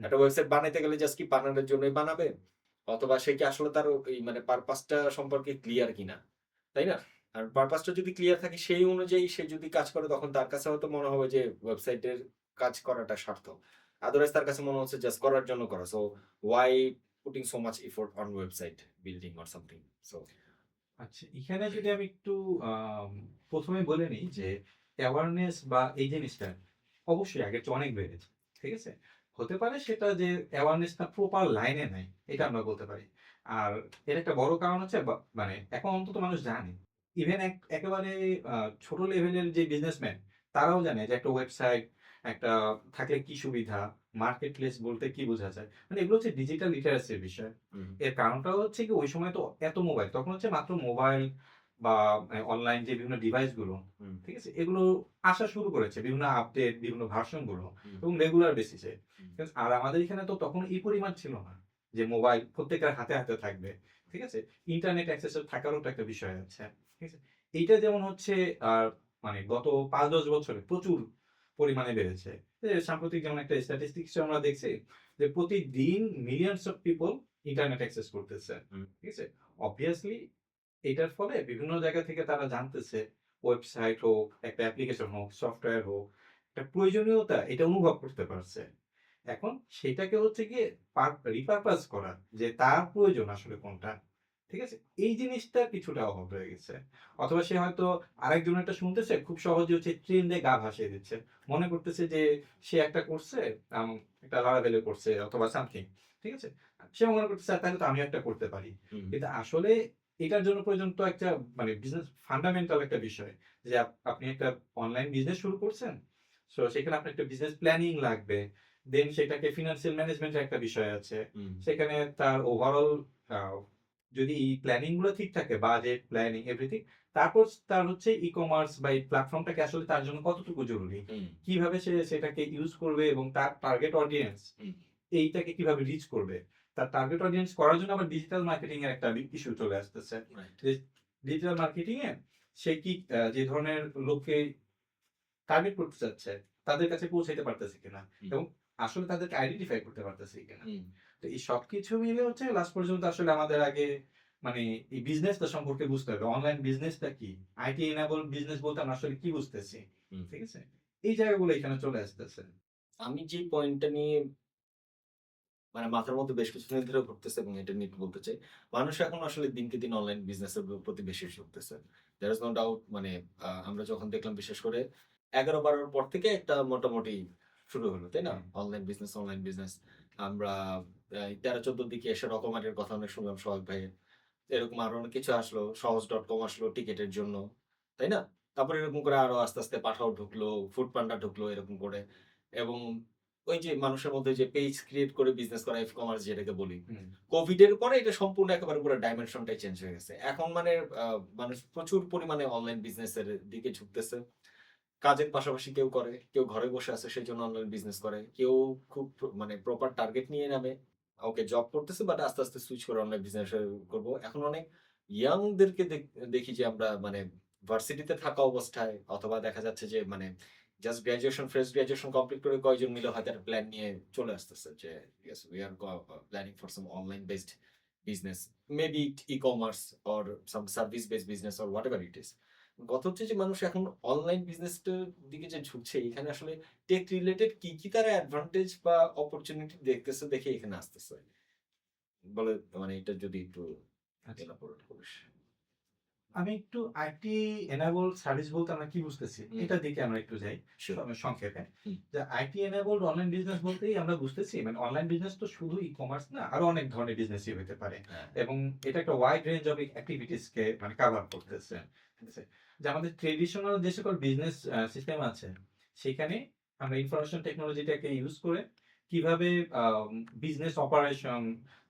হুম। একটা ওয়েবসাইট বানাইতে গেলে জাস্ট কি বানানোর জন্যই বানাবে? অথবা সে কি আসলে তার ওই মানে পারপাস টা সম্পর্কে ক্লিয়ার কিনা? তাই না? আর পারপাস টা যদি ক্লিয়ার থাকে সেই অনুযায়ী সে যদি কাজ করে তখন তার কাছে হয়তো মনে হবে যে ওয়েবসাইটের কাজ করাটা সার্থক। আদারওয়াইজ তার কাছে মনে হচ্ছে জাস্ট করার জন্য করা। So why putting so much effort on website building or something? So আচ্ছা, এখানে যদি আমি একটু আম ১ম এ বলে নিই যে অ্যাওয়ারনেস বা এই জিনিসটা অবশ্যই আগের চেয়ে অনেক বেড়েছে। ঠিক আছে? হতে পারে সেটা যে অ্যাওয়ারনেসটা প্রপার লাইনে নাই, এটা আমরা বলতে পারি। আর এর একটা বড় কারণ হচ্ছে মানে এখন অন্তত মানুষ জানে। ইভেন একেবারে আ ছোট লেভেলের যে বিজনেসম্যান, তারাও জানে যে একটা ওয়েবসাইট একটা থাকলে কি সুবিধা, মার্কেট প্লেস বলতে কি বোঝা যায়। মানে এগুলো হচ্ছে ডিজিটাল লিটারেসির বিষয়। হুম, এর কারণটা হচ্ছে কি ওই সময় তো এত মোবাইল, তখন হচ্ছে মাত্র মোবাইল বা অনলাইন যে বিভিন্ন ডিভাইস গুলো, হুম, ঠিক আছে? এগুলো আসা শুরু করেছে। বিভিন্ন আপডেট, বিভিন্ন ভার্সন গুলো হুম, এবং রেগুলার বেসিসে। হুম, ঠিক আছে? আর আমাদের এখানে তো তখন এই পরিমাণ ছিল না যে মোবাইল প্রত্যেকের হাতে থাকবে। ঠিক আছে? ইন্টারনেট অ্যাক্সেস এর থাকারও তো একটা বিষয় আছে। ঠিক আছে? এইটা যেমন হচ্ছে আর মানে গত ৫-১০ বছরে প্রচুর পরিমাণে বেড়েছে। সাম্প্রতিক যেমন একটা স্ট্যাটিস্টিক্স আমরা দেখছি যে প্রতিদিন millions of people internet access করতেছে। হুম, ঠিক আছে? অবভিয়াসলি এটার ফলে বিভিন্ন জায়গা থেকে তারা জানতেছে, ওয়েবসাইট হোক, একটা অ্যাপ্লিকেশন হোক, সফটওয়্যার হোক, একটা প্রয়োজনীয়তা এটা অনুভব করতে পারছে। এখন সেটাকে হচ্ছে গিয়ে রিপারপাস করা যে তার প্রয়োজন আসলে কোনটা। ঠিক আছে? এই জিনিসটা কিছুটা অভাব রয়ে গেছে। অথবা সে হয়তো আরেকজনেরটা শুনতেছে খুব সহজে হচ্ছে ট্রেন্ডে গা ভাসিয়ে দিচ্ছে। মনে করতেছে যে সে একটা করছে, আম একটা Laravel এ করছে অথবা সামথিং। ঠিক আছে? সে মনে করতেছে তাহলে তো আমিও একটা করতে পারি। হুম, কিন্তু আসলে এটার জন্য প্রয়োজন তো একটা মানে বিজনেস ফান্ডামেন্টাল একটা বিষয়। যে আপনি একটা অনলাইন বিজনেস শুরু করছেন। সো সেখানে আপনার একটা বিজনেস প্ল্যানিং লাগবে। দেন সেটাকে ফিন্যান্সিয়াল ম্যানেজমেন্ট এর একটা বিষয় আছে। হুম, সেখানে তার ওভারঅল আ যদি এই প্ল্যানিং গুলো ঠিক থাকে, বাজেট, প্ল্যানিং এভরিথিং, তারপর তার হচ্ছে ই-কমার্স বা এই প্ল্যাটফর্মটাকে আসলে তার জন্য কতটুকু জরুরি। হুম, কিভাবে সে সেটাকে ইউজ করবে এবং তার টার্গেট অডিয়েন্স হুম, এইটাকে কিভাবে রিচ করবে। তার টার্গেট অডিয়েন্স করার জন্য আবার ডিজিটাল মার্কেটিং এর একটা ইস্যু চলে আসতেছে। রাইট। যে ডিজিটাল মার্কেটিং এ সে কি যে ধরনের লোককে টার্গেট করতে চাচ্ছে, তাদের কাছে পৌঁছাইতে পারতেছে কিনা হুম, এবং আসলে তাদেরকে আইডেন্টিফাই করতে পারতেছে কিনা। হুম। তো এই সবকিছু মিলে হচ্ছে লাস্ট পর্যন্ত আসলে আমাদের আগে মানে এই বিজনেসটা সম্পর্কে বুঝতে হবে। অনলাইন বিজনেসটা কি? আইটি এনেবল বিজনেস বলতে আমরা আসলে কি বুঝতেছি? হুম। ঠিক আছে? এই জায়গাগুলো এখানে চলে আসতেছে। আমি যে পয়েন্টটা নিয়ে মানে মাথার মধ্যে বেশ কিছুদিন ধরে ঘুরতেছে এবং এটা নিয়ে একটু বলতে চাই। মানুষ এখন আসলে দিনকে দিন অনলাইন বিজনেসের প্রতি বেশি ঝুঁকতেছে। There is no doubt মানে আমরা যখন দেখলাম বিশেষ করে ১১-১২ পর থেকে একটা মোটামুটি শুরু হলো, তাই না? হুম, অনলাইন বিজনেস। আমরা ১৩-১৪ র দিকে এসে রকমারির কথা অনেক শুনলাম সোহাগ ভাইয়ের। এরকম আরো অনেক কিছু আসলো। সহজ.com আসলো টিকেটের জন্য। তাই না? তারপরে এরকম করে আরো আস্তে, আস্তে পাঠাও ঢুকলো, ফুড পান্ডা ঢুকলো এরকম করে। এবং ওই যে মানুষের মধ্যে যে পেজ ক্রিয়েট করে বিজনেস করা কমার্স যেটাকে বলি, হুম। কোভিড এর পরে এটা সম্পূর্ণ একেবারে পুরো ডাইমেনশনটাই চেঞ্জ হয়ে গেছে। এখন মানে মানুষ প্রচুর পরিমাণে অনলাইন বিজনেস এর দিকে ঝুঁকতেছে। কাজের পাশাপাশি কেউ করে, কেউ ঘরে বসে আছে সেজন্য অনলাইন বিজনেস করে। কেউ খুব মানে প্রপার টার্গেট নিয়ে নামে। ওকে জব করতেছে বাট আস্তে, আস্তে সুইচ করে অনলাইন বিজনেস করব। এখন অনেক ইয়াং দেরকে দেখি যে আমরা মানে ভার্সিটিতে থাকা অবস্থায় অথবা দেখা যাচ্ছে যে মানে just graduation, fresh graduation complete করে কয়েকজন মিলে হয়তো একটা প্ল্যান নিয়ে চলে আসতেছে যে yes we are planning for some online based business. Maybe e-commerce or some service based business or whatever it is. কথা হচ্ছে যে মানুষ এখন অনলাইন বিজনেসটার দিকে যে ঝুঁকছে এখানে আসলে টেক রিলেটেড কি তারা অ্যাডভান্টেজ বা অপরচুনিটি দেখতেছে দেখে এখানে আসতেছে বলে মানে এটা যদি একটু আচ্ছা। এলাবোরেট করিস। আমি একটু আইটি এনেবল সার্ভিস বলতে আমরা কি বুঝতেছি হুম। এটার দিকে আমরা একটু যাই Sure. সংক্ষেপে। হুম। যে আইটি এনেবলড অনলাইন বিজনেস বলতেই আমরা বুঝতেছি মানে অনলাইন বিজনেস তো শুধু ই কমার্স না, আরো অনেক ধরনের বিজনেসই হতে পারে হ্যাঁ। এবং এটা একটা ওয়াইড রেঞ্জ অফ অ্যাক্টিভিটিস কে মানে কভার করতেছে। ঠিক আছে? যে আমাদের ট্রেডিশনাল যে সকল বিজনেস সিস্টেম আছে সেখানে আমরা ইনফরমেশন টেকনোলজিটাকে ইউজ করে কিভাবে বিজনেস অপারেশন,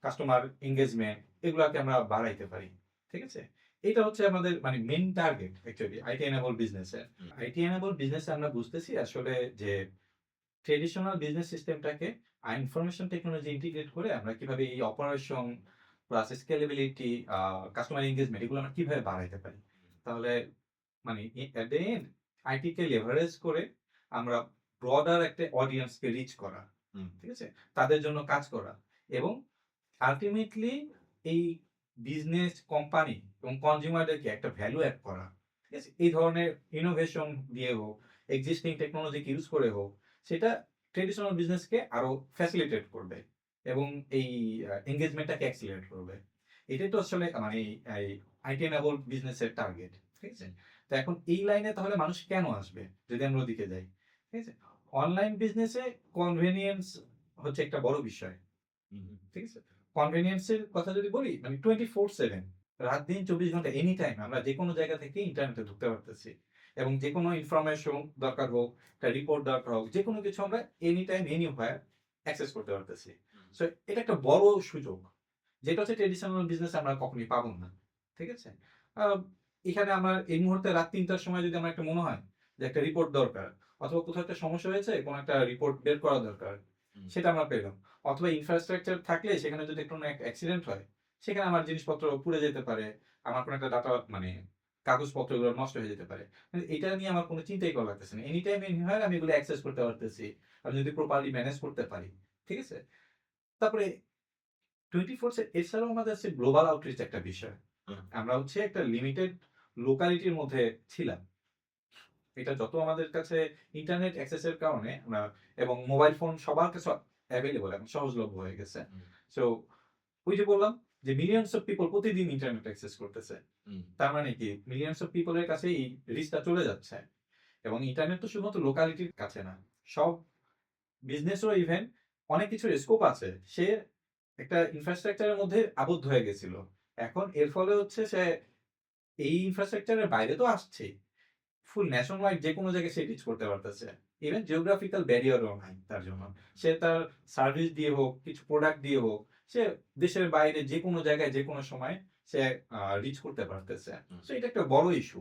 কাস্টমার এনগেজমেন্ট এগুলাকে আমরা বাড়াইতে পারি। ঠিক আছে? এটা হচ্ছে আমাদের মানে main target actually IT enable বিজনেসের। হুম। আইটি এনেবল বিজনেসে আমরা বুঝতেছি আসলে যে ট্রেডিশনাল বিজনেস সিস্টেমটাকে ইনফরমেশন টেকনোলজি ইন্টিগ্রেট করে আমরা কিভাবে এই operation plus scalability, customer engagement এগুলো আমরা কিভাবে বাড়াইতে পারি। তাহলে মানে এট দ্য এন্ড আইটি কে লেভারেজ করে আমরা ব্রডার একটা অডিয়েন্সকে রিচ করা। হুম। ঠিক আছে? তাদের জন্য কাজ করা এবং আল্টিমেটলি এই বিজনেস কোম্পানি এবং কনজিউমারদেরকে একটা ভ্যালু অ্যাড করা। ঠিক আছে? এই ধরনের ইনোভেশন দিয়ে হোক, এক্সিস্টিং টেকনোলজিকে ইউজ করে হোক, সেটা ট্রেডিশনাল বিজনেসকে আরো ফ্যাসিলিটেট করবে এবং এই এনগেজমেন্টটাকে অ্যাক্সিলারেট করবে। এটাই তো আসলে মানে এই আইটি এনেবল বিজনেসের টার্গেট। ঠিক আছে? তো এখন এই লাইনে তাহলে মানুষ কেন আসবে? যদি আমরা ওদিকে যাই। ঠিক আছে? অনলাইন বিজনেসে কনভেনিয়েন্স হচ্ছে একটা বড় বিষয়। হুম। ঠিক আছে? কনভেনিয়েন্স এর কথা যদি বলি মানে 24/7 রাত দিন 24 ঘন্টা এনি টাইম আমরা যেকোনো জায়গা থেকে ইন্টারনেটে ঢুকতে পারতেছি। এবং যেকোনো ইনফরমেশন দরকার হোক, একটা রিপোর্ট দরকার হোক, যেকোনো কিছু আমরা এনি টাইম এনিহোয়ার অ্যাক্সেস করতে পারতেছি। সো এটা একটা বড় সুযোগ। যেটা হচ্ছে ট্র্যাডিশনাল বিজনেস আমরা কখনোই পাবো না। ঠিক আছে? আ এখানে আমার এই মুহূর্তে রাত ৩ টার সময় যদি আমার একটা মনে হয় যে একটা রিপোর্ট দরকার অথবা কোথাও একটা সমস্যা হয়েছে, কোনো একটা রিপোর্ট বের করা দরকার, হুম। সেটা আমরা পেলাম। অথবা ইনফ্রাস্ট্রাকচার থাকলে সেখানে যদি কোনো এক অ্যাক্সিডেন্ট হয়, সেখানে আমার জিনিসপত্র পুড়ে যেতে পারে। আমার কোনো একটা ডাটা মানে কাগজপত্র এগুলো নষ্ট হয়ে যেতে পারে। কিন্তু এটা নিয়ে আমার কোনো চিন্তাই করা লাগতেছে না। এনি টাইম এনিহোয়ার আমি এগুলো অ্যাক্সেস করতে পারতেছি। আমি যদি প্রপারলি ম্যানেজ করতে পারি। ঠিক আছে? তারপরে 24 এছাড়াও আমাদের আছে গ্লোবাল আউটরিচ একটা বিষয়। হুম। আমরা হচ্ছে একটা লিমিটেড লোকালিটির মধ্যে ছিলাম। এটা যত আমাদের কাছে ইন্টারনেট অ্যাক্সেস এর কারণে আমরা এবং মোবাইল ফোন সবার কাছে এভেইলেবল এবং সহজলভ্য হয়ে গেছে। হুম। সো ওই যে বললাম যে মিলিয়নস অফ পিপল প্রতিদিন ইন্টারনেট অ্যাক্সেস করতেছে। হুম। তার মানে কি মিলিয়নস অফ পিপল এর কাছে এই রিচটা চলে যাচ্ছে। এবং ইন্টারনেট তো শুধুমাত্র লোকালিটির কাছে না। সব বিজনেসেরও ইভেন অনেক কিছুর স্কোপ আছে। সে একটা ইনফ্রাস্ট্রাকচার এর মধ্যে আবদ্ধ হয়ে গেছিল। এখন এর ফলে হচ্ছে সে এই ইনফ্রাস্ট্রাকচার এর বাইরে তো আসছেই। ফুল ন্যাশন ওয়াইড যেকোনো জায়গায় সে রিচ করতে পারতেছে। ইভেন জিওগ্রাফিক্যাল ব্যারিয়ারও নাই তার জন্য। সে তার সার্ভিস দিয়ে হোক, কিছু প্রোডাক্ট দিয়ে হোক, সে দেশের বাইরে যেকোনো জায়গায় যেকোনো সময় সে রিচ করতে পারতেছে। হুম। সো এটা একটা বড় ইস্যু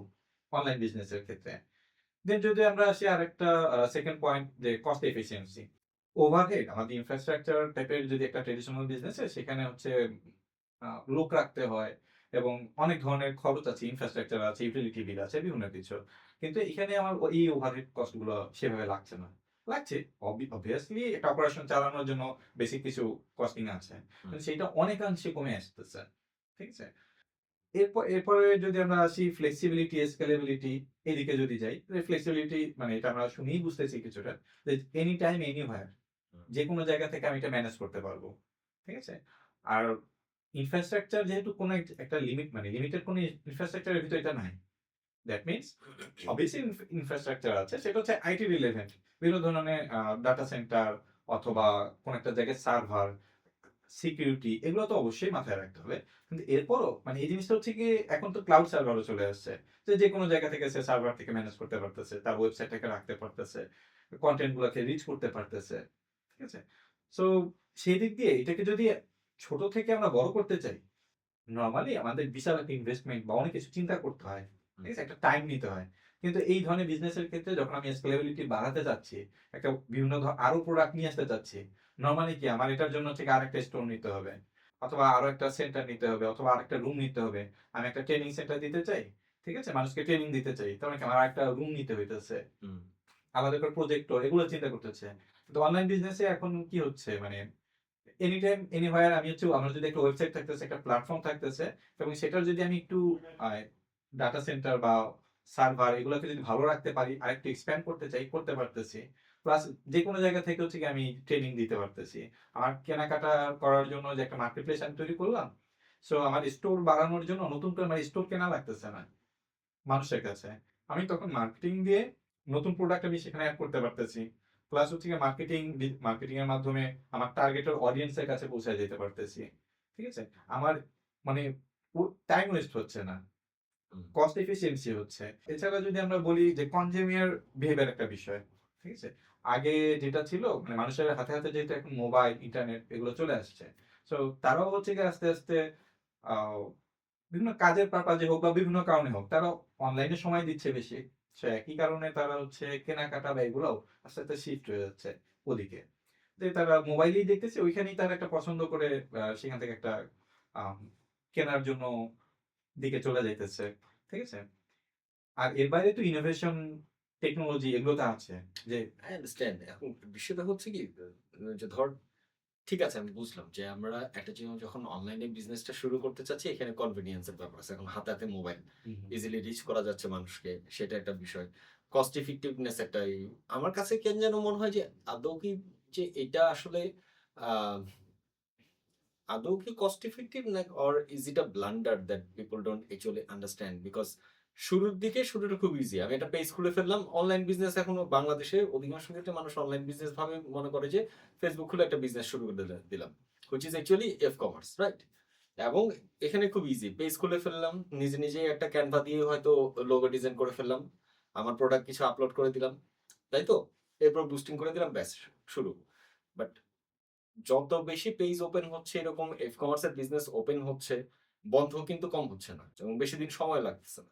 অনলাইন বিজনেসের ক্ষেত্রে। দেন যদি আমরা আসি আরেকটা সেকেন্ড পয়েন্ট যে কস্ট এফিসিয়েন্সি। ওভারহেড আমাদের ইনফ্রাস্ট্রাকচার টাইপের যদি একটা ট্র্যাডিশনাল বিজনেসে সেখানে হচ্ছে লোক রাখতে হয় এবং অনেক ধরনের খরচ আছে, ইনফ্রাস্ট্রাকচার আছে, ইউটিলিটি বিল আছে, বিভিন্ন কিছু। কিন্তু এখানে আমার এই ওভারহেড কস্ট গুলো সেভাবে লাগছে না। লাগছে অবভিয়াসলি একটা অপারেশন চালানোর জন্য বেসিক কিছু কস্টিং আছে। কিন্তু সেটা অনেকাংশে কমে আসতেছে। ঠিক আছে? এরপরে যদি আমরা আসি ফ্লেক্সিবিলিটি, স্কেলেবিলিটি এদিকে যদি যাই, ফ্লেক্সিবিলিটি মানে এটা আমরা শুনেই বুঝতেছি কিছুটা যে এনি টাইম এনিহোয়ার হুম। যেকোনো জায়গা থেকে আমি এটা ম্যানেজ করতে পারবো। ঠিক আছে? আর ইনফ্রাস্ট্রাকচার যেহেতু কোনো একটা লিমিট মানে লিমিটেড কোনো ইনফ্রাস্ট্রাকচার এর ভিতরে এটা নাই। দ্যাট মিনস অবভিয়াসলি ইনফ্রাস্ট্রাকচার আছে সেটা হচ্ছে আইটি রিলেভেন্ট। বিভিন্ন ধরনের ডাটা সেন্টার অথবা কোনো একটা জায়গায় সার্ভার, সিকিউরিটি এগুলো তো অবশ্যই মাথায় রাখতে হবে। কিন্তু এরপরও মানে এই জিনিসটা হচ্ছে গিয়ে এখন তো ক্লাউড সার্ভারও চলে আসছে। যে যেকোনো জায়গা থেকে সে সার্ভার থেকে ম্যানেজ করতে পারতেছে। তার ওয়েবসাইটটাকে রাখতে পারতেছে। কন্টেন্ট গুলাকে রিচ করতে পারতেছে, ঠিক আছে? সো সেই দিক দিয়ে এটাকে যদি ছোট থেকে আমরা বড় করতে চাই, নরমালি আমাদের বিশাল একটা ইনভেস্টমেন্ট বা অনেক কিছু চিন্তা করতে হয়, ঠিক আছে? একটা টাইম নিতে হয়। কিন্তু এই ধরনের বিজনেসের ক্ষেত্রে যখন আমি স্কেলেবিলিটি বাড়াতে চাচ্ছি, একটা বিভিন্ন আরো প্রোডাক্ট নিয়ে আসতে চাচ্ছি, নরমালি কি আমার এটার জন্য ঠিক আরেকটা স্টোর নিতে হবে, অথবা আরো একটা সেন্টার নিতে হবে, অথবা আরেকটা রুম নিতে হবে। আমি একটা ট্রেনিং সেন্টার দিতে চাই, ঠিক আছে? মানুষকে ট্রেনিং দিতে চাই। তখন কি আমার আরেকটা রুম নিতে হইতেছে। হুম, আলাদা করে প্রজেক্টর এগুলো চিন্তা করতে হচ্ছে। কিন্তু অনলাইন বিজনেসে এখন কি হচ্ছে মানে এনি টাইম এনিহোয়ার আমি হচ্ছে আমার যদি একটা ওয়েবসাইট থাকতেছে, একটা প্ল্যাটফর্ম থাকতেছে এবং সেটার যদি আমি একটু ডাটা সেন্টার বা সার্ভার এগুলোকে যদি ভালো রাখতে পারি, আরেকটু এক্সপ্যান্ড করতে চাই, করতে পারতেছি। প্লাস যেকোনো জায়গা থেকে হচ্ছে কি আমি ট্রেনিং দিতে পারতেছি। আমার কেনাকাটা করার জন্য যে একটা মার্কেট প্লেস আমি তৈরি করলাম, সো আমার স্টোর বাড়ানোর জন্য নতুন করে আমার স্টোর কেনা লাগতেছে না মানুষের কাছে। আমি তখন মার্কেটিং দিয়ে নতুন প্রোডাক্ট আমি সেখানে এড করতে পারতেছি। প্লাস হচ্ছে গিয়ে মার্কেটিং এর মাধ্যমে আমার টার্গেটেড অডিয়েন্স এর কাছে পৌঁছে যেতে পারতেছি। ঠিক আছে? আমার মানে টাইম ওয়েস্ট হচ্ছে না। হুম, কস্ট এফিসিয়েন্সি হচ্ছে। এছাড়া যদি আমরা বলি যে কনজিউমার বিহেভিয়ার একটা বিষয়। ঠিক আছে? আগে যেটা ছিল মানে মানুষের হাতে, হাতে যেহেতু এখন মোবাইল, ইন্টারনেট এগুলো চলে আসছে। সো তারাও হচ্ছে গিয়ে আস্তে, আস্তে আ বিভিন্ন কাজের পারপাজে হোক বা বিভিন্ন কারণে হোক, তারা অনলাইনে সময় দিচ্ছে বেশি। সো একই কারণে তারা হচ্ছে কেনাকাটা বা এগুলাও আস্তে, আস্তে শিফট হয়ে যাচ্ছে ওদিকে। যে তারা মোবাইলেই দেখতেছে ওইখানেই তারা একটা পছন্দ করে সেখান থেকে একটা আম কেনার জন্য দিকে চলে যাইতেছে। ঠিক আছে? আর এর বাইরে তো ইনোভেশন, টেকনোলজি এগুলো তো আছে। যে আই আন্ডারস্ট্যান্ড। এখন বিষয়টা হচ্ছে কি যে ধর ঠিক আছে আমি বুঝলাম যে আমরা একটা জিনিস যখন অনলাইনে বিজনেসটা শুরু করতে চাচ্ছি এখানে কনভেনিয়েন্স এর ব্যাপার আছে। এখন হাতে, হাতে মোবাইল হুম, হুম। ইজিলি রিচ করা যাচ্ছে মানুষকে সেটা একটা বিষয়। কস্ট ইফেক্টিভনেস একটা আমার কাছে কেন যেন মনে হয় যে আদৌ কি যে এটা আসলে আ আদৌ কি কস্ট ইফেক্টিভ না or is it a blunder that people don't actually understand? Because শুরুর দিকে শুরুটা খুব ইজি। আমি একটা পেজ খুলে ফেললাম। অনলাইন বিজনেস এখনো বাংলাদেশে অধিকাংশ ক্ষেত্রে মানুষ অনলাইন বিজনেস ভাবে মনে করে যে Facebook খুলে একটা বিজনেস শুরু করে দিলাম। Which is actually F-commerce, right? এবং এখানে খুব ইজি। পেজ খুলে ফেললাম। নিজে, নিজেই একটা ক্যানভা দিয়ে হয়তো লোগো ডিজাইন করে ফেললাম। আমার প্রোডাক্ট কিছু আপলোড করে দিলাম। তাই তো? এরপর বুস্টিং করে দিলাম ব্যাস শুরু। বাট যত বেশি পেজ ওপেন হচ্ছে এরকম কমার্স এর বিজনেস ওপেন হচ্ছে, বন্ধ কিন্তু কম হচ্ছে না এবং বেশি দিন সময় লাগতেছে না।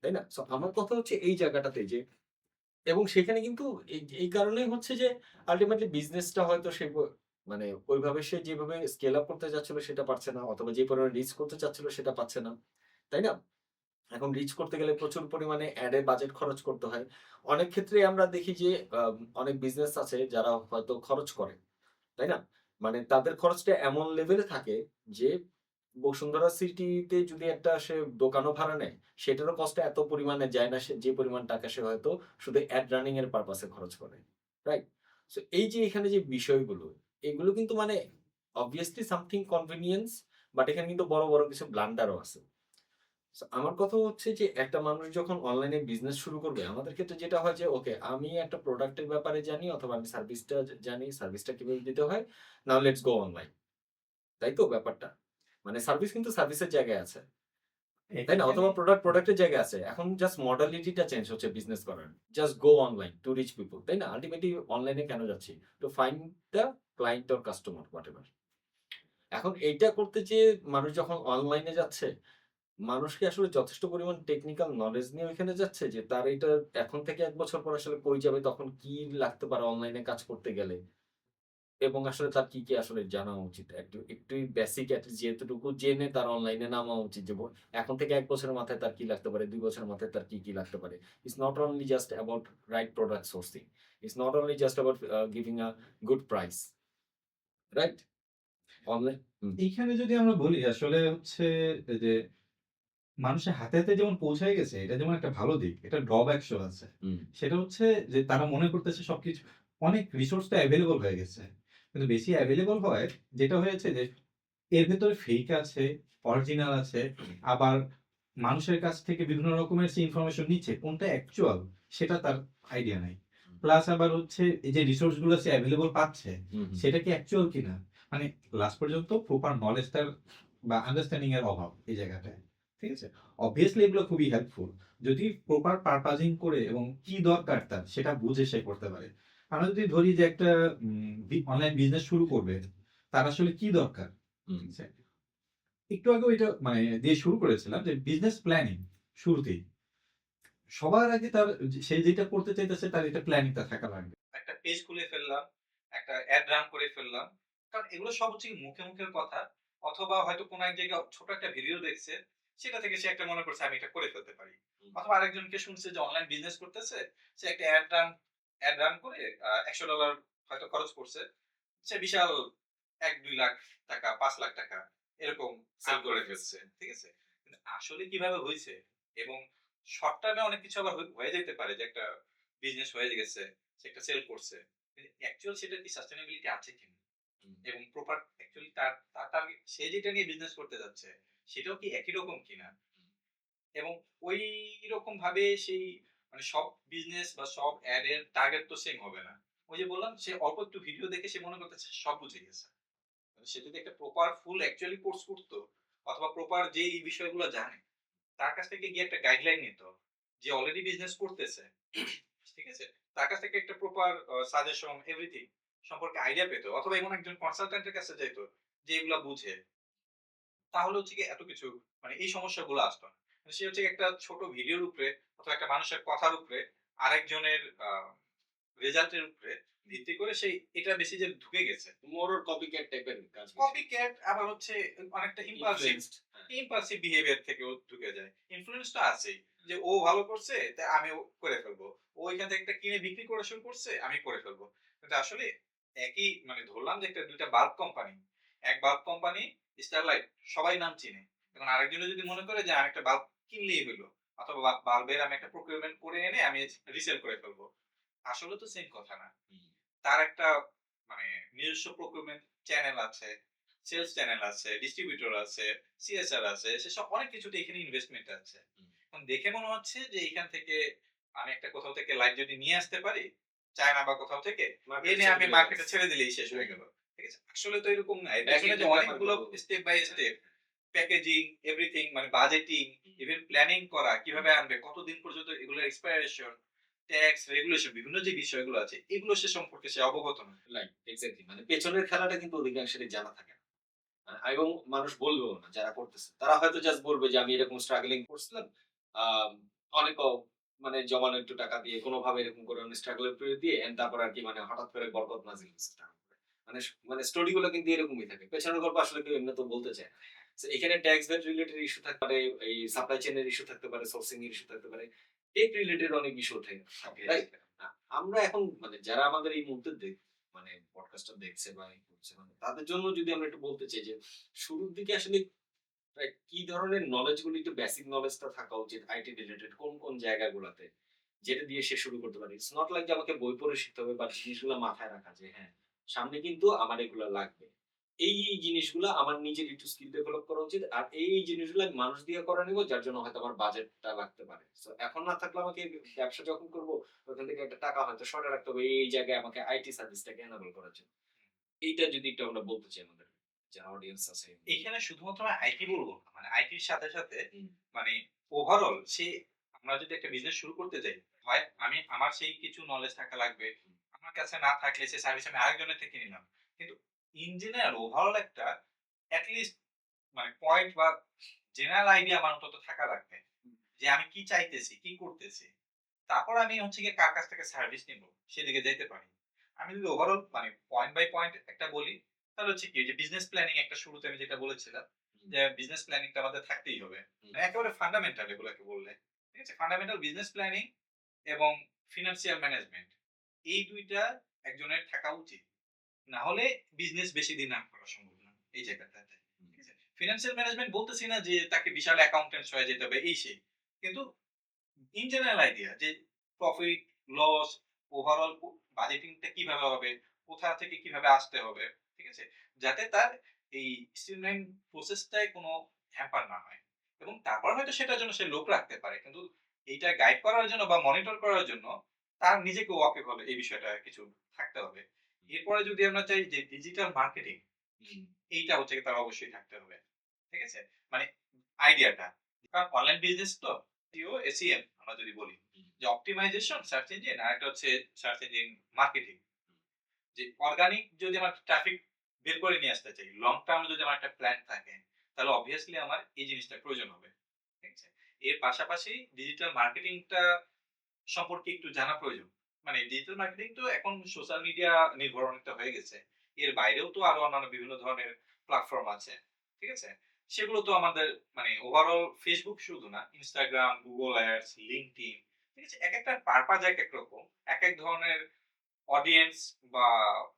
তাই না? সো আমার কথা হচ্ছে এই জায়গাটাতে যে এবং সেখানে কিন্তু এই কারণেই হচ্ছে যে আল্টিমেটলি বিজনেসটা হয়তো সে মানে ওইভাবে সে যেভাবে স্কেল আপ করতে চাচ্ছিল সেটা পারছে না অথবা যে পরিমাণে রিচ করতে চাচ্ছিল সেটা পাচ্ছে না। তাই না? এখন রিচ করতে গেলে প্রচুর পরিমাণে অ্যাড এ বাজেট খরচ করতে হয়। অনেক ক্ষেত্রেই আমরা দেখি যে অনেক বিজনেস আছে যারা হয়তো খরচ করে। তাই না? মানে তাদের খরচটা এমন লেভেলে থাকে যে বসুন্ধরা সিটিতে যদি একটা সে দোকানও ভাড়া নেয়, সেটারও কস্টটা এত পরিমাণে যায় না সে যে পরিমাণ টাকা সে হয়তো শুধু এড রানিং এর পারপাস এ খরচ করে। রাইট? সো এই যে এখানে যে বিষয়গুলো, এগুলো কিন্তু মানে obviously something convenience বাট এখানে কিন্তু বড়, বড় কিছু ব্লান্ডারও আছে। সো আমার কথা হচ্ছে যে একটা মানুষ যখন অনলাইনে বিজনেস শুরু করবে, আমাদের ক্ষেত্রে যেটা হয় যে ওকে আমি একটা প্রোডাক্টের ব্যাপারে জানি অথবা আমি সার্ভিসটা জানি, সার্ভিসটা কিভাবে দিতে হয়। Now let's go online. তাই তো ব্যাপারটা? মানে সার্ভিস কিন্তু সার্ভিসের জায়গায় আছে। তাই না? এখানে অথবা প্রোডাক্টের জায়গায় আছে। এখন জাস্ট মডালিটিটা চেঞ্জ হচ্ছে বিজনেস করার। Just go online to reach people. তাই না? আল্টিমেটলি অনলাইনে কেন যাচ্ছি? To find the client or customer whatever. এখন এইটা করতে যেয়ে মানুষ যখন অনলাইনে যাচ্ছে মানুষ কি আসলে যথেষ্ট পরিমাণ টেকনিক্যাল নলেজ নিয়ে ওইখানে যাচ্ছে যে তার এটা এখন থেকে ১ বছর পর আসলে কই যাবে তখন কি লাগতে পারে অনলাইনে কাজ করতে গেলে? এবং আসলে তার কি, কি আসলে জানা উচিত? একটু বেসিক এটলিস্ট যেহেতুটুকু জেনে তার অনলাইনে নামা উচিত যে এখন থেকে ১ বছরের মাথায় তার কি লাগতে পারে, ২ বছরের মাথায় তার কি, কি লাগতে পারে। It's not only just about right product sourcing. It's not only just about giving a good price. Right? Online hmm, এইখানে যদি আমরা বলি আসলে হচ্ছে যে মানুষের হাতে, হাতে যেমন পৌঁছায় গেছে এটা যেমন একটা ভালো দিক, এটা ড্রব্যাকস ও আছে। হুম, সেটা হচ্ছে যে তারা মনে করতেছে সবকিছু অনেক রিসোর্স তো এভেইলেবল হয়ে গেছে। কিন্তু বেশি এভেইলেবল হয় যেটা হয়েছে যে এর ভেতরে ফেক আছে, অরিজিনাল আছে, আবার মানুষের কাছ থেকে বিভিন্ন রকমের সে ইনফরমেশন নিচ্ছে। কোনটা অ্যাকচুয়াল সেটা তার আইডিয়া নাই। প্লাস আবার হচ্ছে এই যে রিসোর্স গুলো সে এভেইলেবল পাচ্ছে, হুম, হুম, সেটা কি অ্যাকচুয়াল কিনা? মানে লাস্ট পর্যন্ত প্রপার নলেজ তার বা আন্ডারস্ট্যান্ডিং এর অভাব এই জায়গাটায়। ঠিক আছে? অবভিয়াসলি এগুলো খুবই হেল্পফুল। যদি প্রপার পারপাজিং করে এবং কি দরকার তার সেটা বুঝে সে করতে পারে। আমরা যদি ধরি যে একটা অনলাইন বিজনেস শুরু করবে, তার আসলে কি দরকার? হুম। ঠিক আছে? একটু আগেও এটা মানে দিয়ে শুরু করেছিলাম যে বিজনেস প্ল্যানিং শুরুতেই। সবার আগে তার সে যেটা করতে চাইতেছে তার এটা প্ল্যানিংটা থাকা লাগবে। একটা পেজ খুলে ফেললাম, একটা এড রান করে ফেললাম। কারণ এগুলো সব হচ্ছে কি মুখের কথা, অথবা হয়তো কোনো এক জায়গায় ছোট একটা ভিডিও দেখছে, সেটা থেকে সে একটা মনে করছে আমি এটা করে ফেলতে পারি। হুম। অথবা আরেকজনকে শুনছে যে অনলাইন বিজনেস করতেছে, সে একটা এড রান করে $১০০ হয়তো খরচ করছে। সে বিশাল ৳১-২ লাখ, ৳৫ লাখ এরকম সেল করে ফেলছে। ঠিক আছে? কিন্তু আসলে কিভাবে হইছে এবং শর্ট টার্মে অনেক কিছু আবার হয়ে যেতে পারে যে একটা বিজনেস হয়ে গেছে, সে একটা সেল করছে। কিন্তু অ্যাকচুয়াল সেটার কি সাস্টেইনেবিলিটি আছে কিনা? হুম। এবং প্রপার অ্যাকচুয়ালি তার টার্গেট সে যেটা নিয়ে বিজনেস করতে যাচ্ছে, সেটাও কি একই রকম কিনা? এবং ওই রকম ভাবে সেই মানে সব বিজনেস বা সব এড এর টার্গেট তো সেম হবে না। ওই যে বললাম সে অল্প একটু ভিডিও দেখে সে মনে করতেছে সে সব বুঝে গেছে। মানে সে যদি একটা প্রপার ফুল অ্যাকচুয়ালি কোর্স করতো অথবা প্রপার যেই বিষয়গুলো জানে, তার কাছ থেকে গিয়ে একটা গাইডলাইন নিত। যে অলরেডি বিজনেস করতেছে। ঠিক আছে? তার কাছ থেকে একটা প্রপার সাজেশন এভরিথিং সম্পর্কে আইডিয়া পেত। অথবা এমন একজন কনসালট্যান্ট এর কাছে যাইত যে এগুলা বুঝে। তাহলে হচ্ছে গিয়ে এত কিছু মানে এই সমস্যাগুলো আসতো না। মানে সে হচ্ছে গিয়ে একটা ছোট ভিডিওর উপরে অথবা একটা মানুষের কথার উপরে আরেকজনের রেজাল্টের উপরে ভিত্তি করে সেই এটা বেশি যে ঢুকে গেছে। মোর অর কপিক্যাট টাইপের কাজ বেশি। কপিক্যাট আবার হচ্ছে অনেকটা ইনফ্লুয়েন্সড। হ্যাঁ। ইম্পালসিভ বিহেভিয়ার থেকেও ঢুকে যায়। ইনফ্লুয়েন্স তো আছেই। যে ও ভালো করছে তাই আমিও করে ফেলবো। ও এখান থেকে একটা কিনে বিক্রি করা শুরু করছে, আমি করে ফেলবো। কিন্তু আসলে একই মানে ধরলাম যে একটা ২ টা বাল্ব কোম্পানি। এক বাল্ব কোম্পানি স্টারলাইট সবাই নাম চিনে। এখন আরেকজনে যদি মনে করে যে আমি একটা বাল্ব কিনলেই হইলো অথবা বাল্বের আমি একটা প্রকিউরমেন্ট করে এনে আমি রিসেল করে ফেলবো। আসলে তো সেম কথা না। হুম। তার একটা মানে নিজস্ব প্রকিউরমেন্ট চ্যানেল আছে, সেলস চ্যানেল আছে, ডিস্ট্রিবিউটর আছে, সিএসআর আছে। সেসব অনেক কিছুতে এখানে ইনভেস্টমেন্ট আছে। হুম। এখন দেখে মনে হচ্ছে যে এখান থেকে আমি একটা কোথাও থেকে লাইট যদি নিয়ে আসতে পারি, চায়না বা কোথাও থেকে, মার্কেটে এনে ছেড়ে আমি দিলে মার্কেটে ব্যাস। ছেড়ে দিলেই শেষ হয়ে হুম। গেল। ঠিক আছে? আসলে তো এরকম না। এর ব্যাক পেছনে যে এন্ডের অনেকগুলো ব্যাপারগুলো। স্টেপ বাই হ্যাঁ, স্টেপ হ্যাঁ। প্যাকেজিং, এভরিথিং মানে বাজেটিং, হুম। ইভেন প্ল্যানিং করা, কিভাবে হুম। আনবে, কতদিন পর্যন্ত এগুলোর এক্সপায়ারেশন, ট্যাক্স, রেগুলেশন বিভিন্ন যে বিষয়গুলো আছে, এগুলো সে সম্পর্কে সে অবগত না। Right, exactly. মানে পেছনের খেলাটা কিন্তু অধিকাংশেরই জানা থাকে না। এবং মানুষ বলবেও না যারা করতেছে। তারা হয়তো জাস্ট বলবে যে আমি এরকম স্ট্রাগলিং করছিলাম। আম অনেক মানে জমানো একটু টাকা দিয়ে কোনভাবে এরকম করে আমি স্ট্রাগল এর করে দিয়ে তারপর আরকি মানে হঠাৎ করে বরকত নাজিল হইছে টাকার উপরে। মানে স্টোরি গুলো কিন্তু এরকমই থাকে। পেছনের গল্প আসলে কেউ এমনি তো বলতে চায় না। সো এখানে ট্যাক্স ভ্যাট রিলেটেড ইস্যু থাকতে পারে, এই সাপ্লাই চেইন এর ইস্যু থাকতে পারে, সোর্সিং এর ইস্যু থাকতে পারে। টেক রিলেটেড অনেক ইস্যু থাকে। রাইট? আমরা এখন মানে যারা আমাদের এই মুহূর্তে মানে পডকাস্টটা দেখছে বা করছে মানে তাদের জন্য যদি আমরা একটু বলতে চাই যে শুরুর দিকে আসলে কি ধরনের নলেজ গুলো একটু বেসিক নলেজটা থাকা উচিত আইটি রিলেটেড কোন জায়গাগুলাতে যেটা দিয়ে সে শুরু করতে পারে। ইটস নট লাইক যে আমাকে বই পড়ে শিখতে হবে বা জিনিসগুলো মাথায় রাখা যে হ্যাঁ, সামনে কিন্তু আমার এগুলা লাগবে। এই জিনিসগুলা আমার নিজের একটু স্কিল ডেভেলপ করা উচিত। আর এই জিনিসগুলো আমি মানুষ দিয়ে করে নিব যার জন্য হয়তো আমার বাজেটটা লাগতে পারে। সো এখন না থাকলে আমাকে ব্যবসা যখন করব ওখান থেকে একটা টাকা হয়তো সরে রাখতে হবে এই জায়গায় আমাকে আইটি সার্ভিসটাকে এনাবল করার জন্য। এইটা যদি একটু আমরা বলতে চাই আমাদের যারা অডিয়েন্স আছে। এখানে শুধুমাত্র আমি আইটি বলবো না। মানে আইটির সাথে, সাথে হুম। মানে ওভারঅল আমরা যদি একটা বিজনেস শুরু করতে যাই, হয় আমার সেই কিছু নলেজ থাকা লাগবে। আমার কাছে না থাকলে সেই সার্ভিস আমি আরেকজনের থেকে নিলাম। কিন্তু ইন জেনারেল ওভারঅল একটা এট লিস্ট মানে পয়েন্ট বা জেনারেল আইডিয়া আমার অন্তত থাকা লাগবে। যে আমি কি চাইতেছি, কি করতেছি। তারপর আমি হচ্ছে গিয়ে কার কাছ থেকে সার্ভিস নিবো সেদিকে যাইতে পারি। আমি যদি ওভারঅল মানে পয়েন্ট বাই পয়েন্ট একটা বলি, তাহলে হচ্ছে কি যে বিজনেস প্ল্যানিং একটা শুরুতে আমি যেটা বলেছিলাম যে বিজনেস প্ল্যানিং টা আমাদের থাকতেই হবে। হুম। মানে একেবারে ফান্ডামেন্টাল এগুলাকে বললে। ঠিক আছে? ফান্ডামেন্টাল বিজনেস প্ল্যানিং এবং ফিন্যান্সিয়াল ম্যানেজমেন্ট এই ২ টা একজনের থাকা উচিত। না হলে বিজনেস বেশি দিন আর করা সম্ভব না এই জায়গাটাতে। ঠিক আছে? ফিন্যান্সিয়াল ম্যানেজমেন্ট বলতেছি না যে তাকে বিশাল অ্যাকাউন্ট্যান্টস হয়ে যেতে হবে এই সেই। কিন্তু ইন জেনারেল আইডিয়া যে প্রফিট, লস, ওভারঅল বাজেটিংটা কিভাবে হবে, কোথা থেকে কিভাবে আসতে হবে, ঠিক আছে? যাতে তার এই স্ট্রিমলাইন প্রসেসটায় কোনো হ্যাম্পার না হয়। এবং তারপর হয়তো সেটার জন্য সে লোক রাখতে পারে। কিন্তু এইটা গাইড করার জন্য বা মনিটর করার জন্য তার নিজেকে ওয়াকিবহাল এই বিষয়টা কিছু থাকতে হবে। এরপরে যদি আমরা চাই যে ডিজিটাল মার্কেটিং এইটা হচ্ছে গিয়ে তার অবশ্যই থাকতে হবে। ঠিক আছে? মানে আইডিয়াটা। কারণ অনলাইন বিজনেস তো SEO, SEM আমরা যদি বলি যে অপটিমাইজেশন সার্চ ইঞ্জিন আর একটা হচ্ছে সার্চ ইঞ্জিন মার্কেটিং। যে অর্গানিক যদি আমার ট্রাফিক বের করে নিয়ে আসতে চাই, লং টার্ম যদি আমার একটা প্ল্যান থাকে, তাহলে অবভিয়াসলি আমার এই জিনিসটা প্রয়োজন হবে। ঠিক আছে? এর পাশাপাশি ডিজিটাল মার্কেটিংটা সম্পর্কে একটু জানা প্রয়োজন। মানে ডিজিটাল মার্কেটিং তো এখন সোশ্যাল মিডিয়া নির্ভর অনেকটা হয়ে গেছে। এর বাইরেও তো আরো অন্যান্য বিভিন্ন ধরনের প্ল্যাটফর্ম আছে। ঠিক আছে? সেগুলো তো আমাদের মানে ওভারঅল Facebook শুধু না, Instagram, Google Ads, LinkedIn, ঠিক আছে? একেকটার পারপাজ একেক রকম। একেক ধরনের অডিয়েন্স বা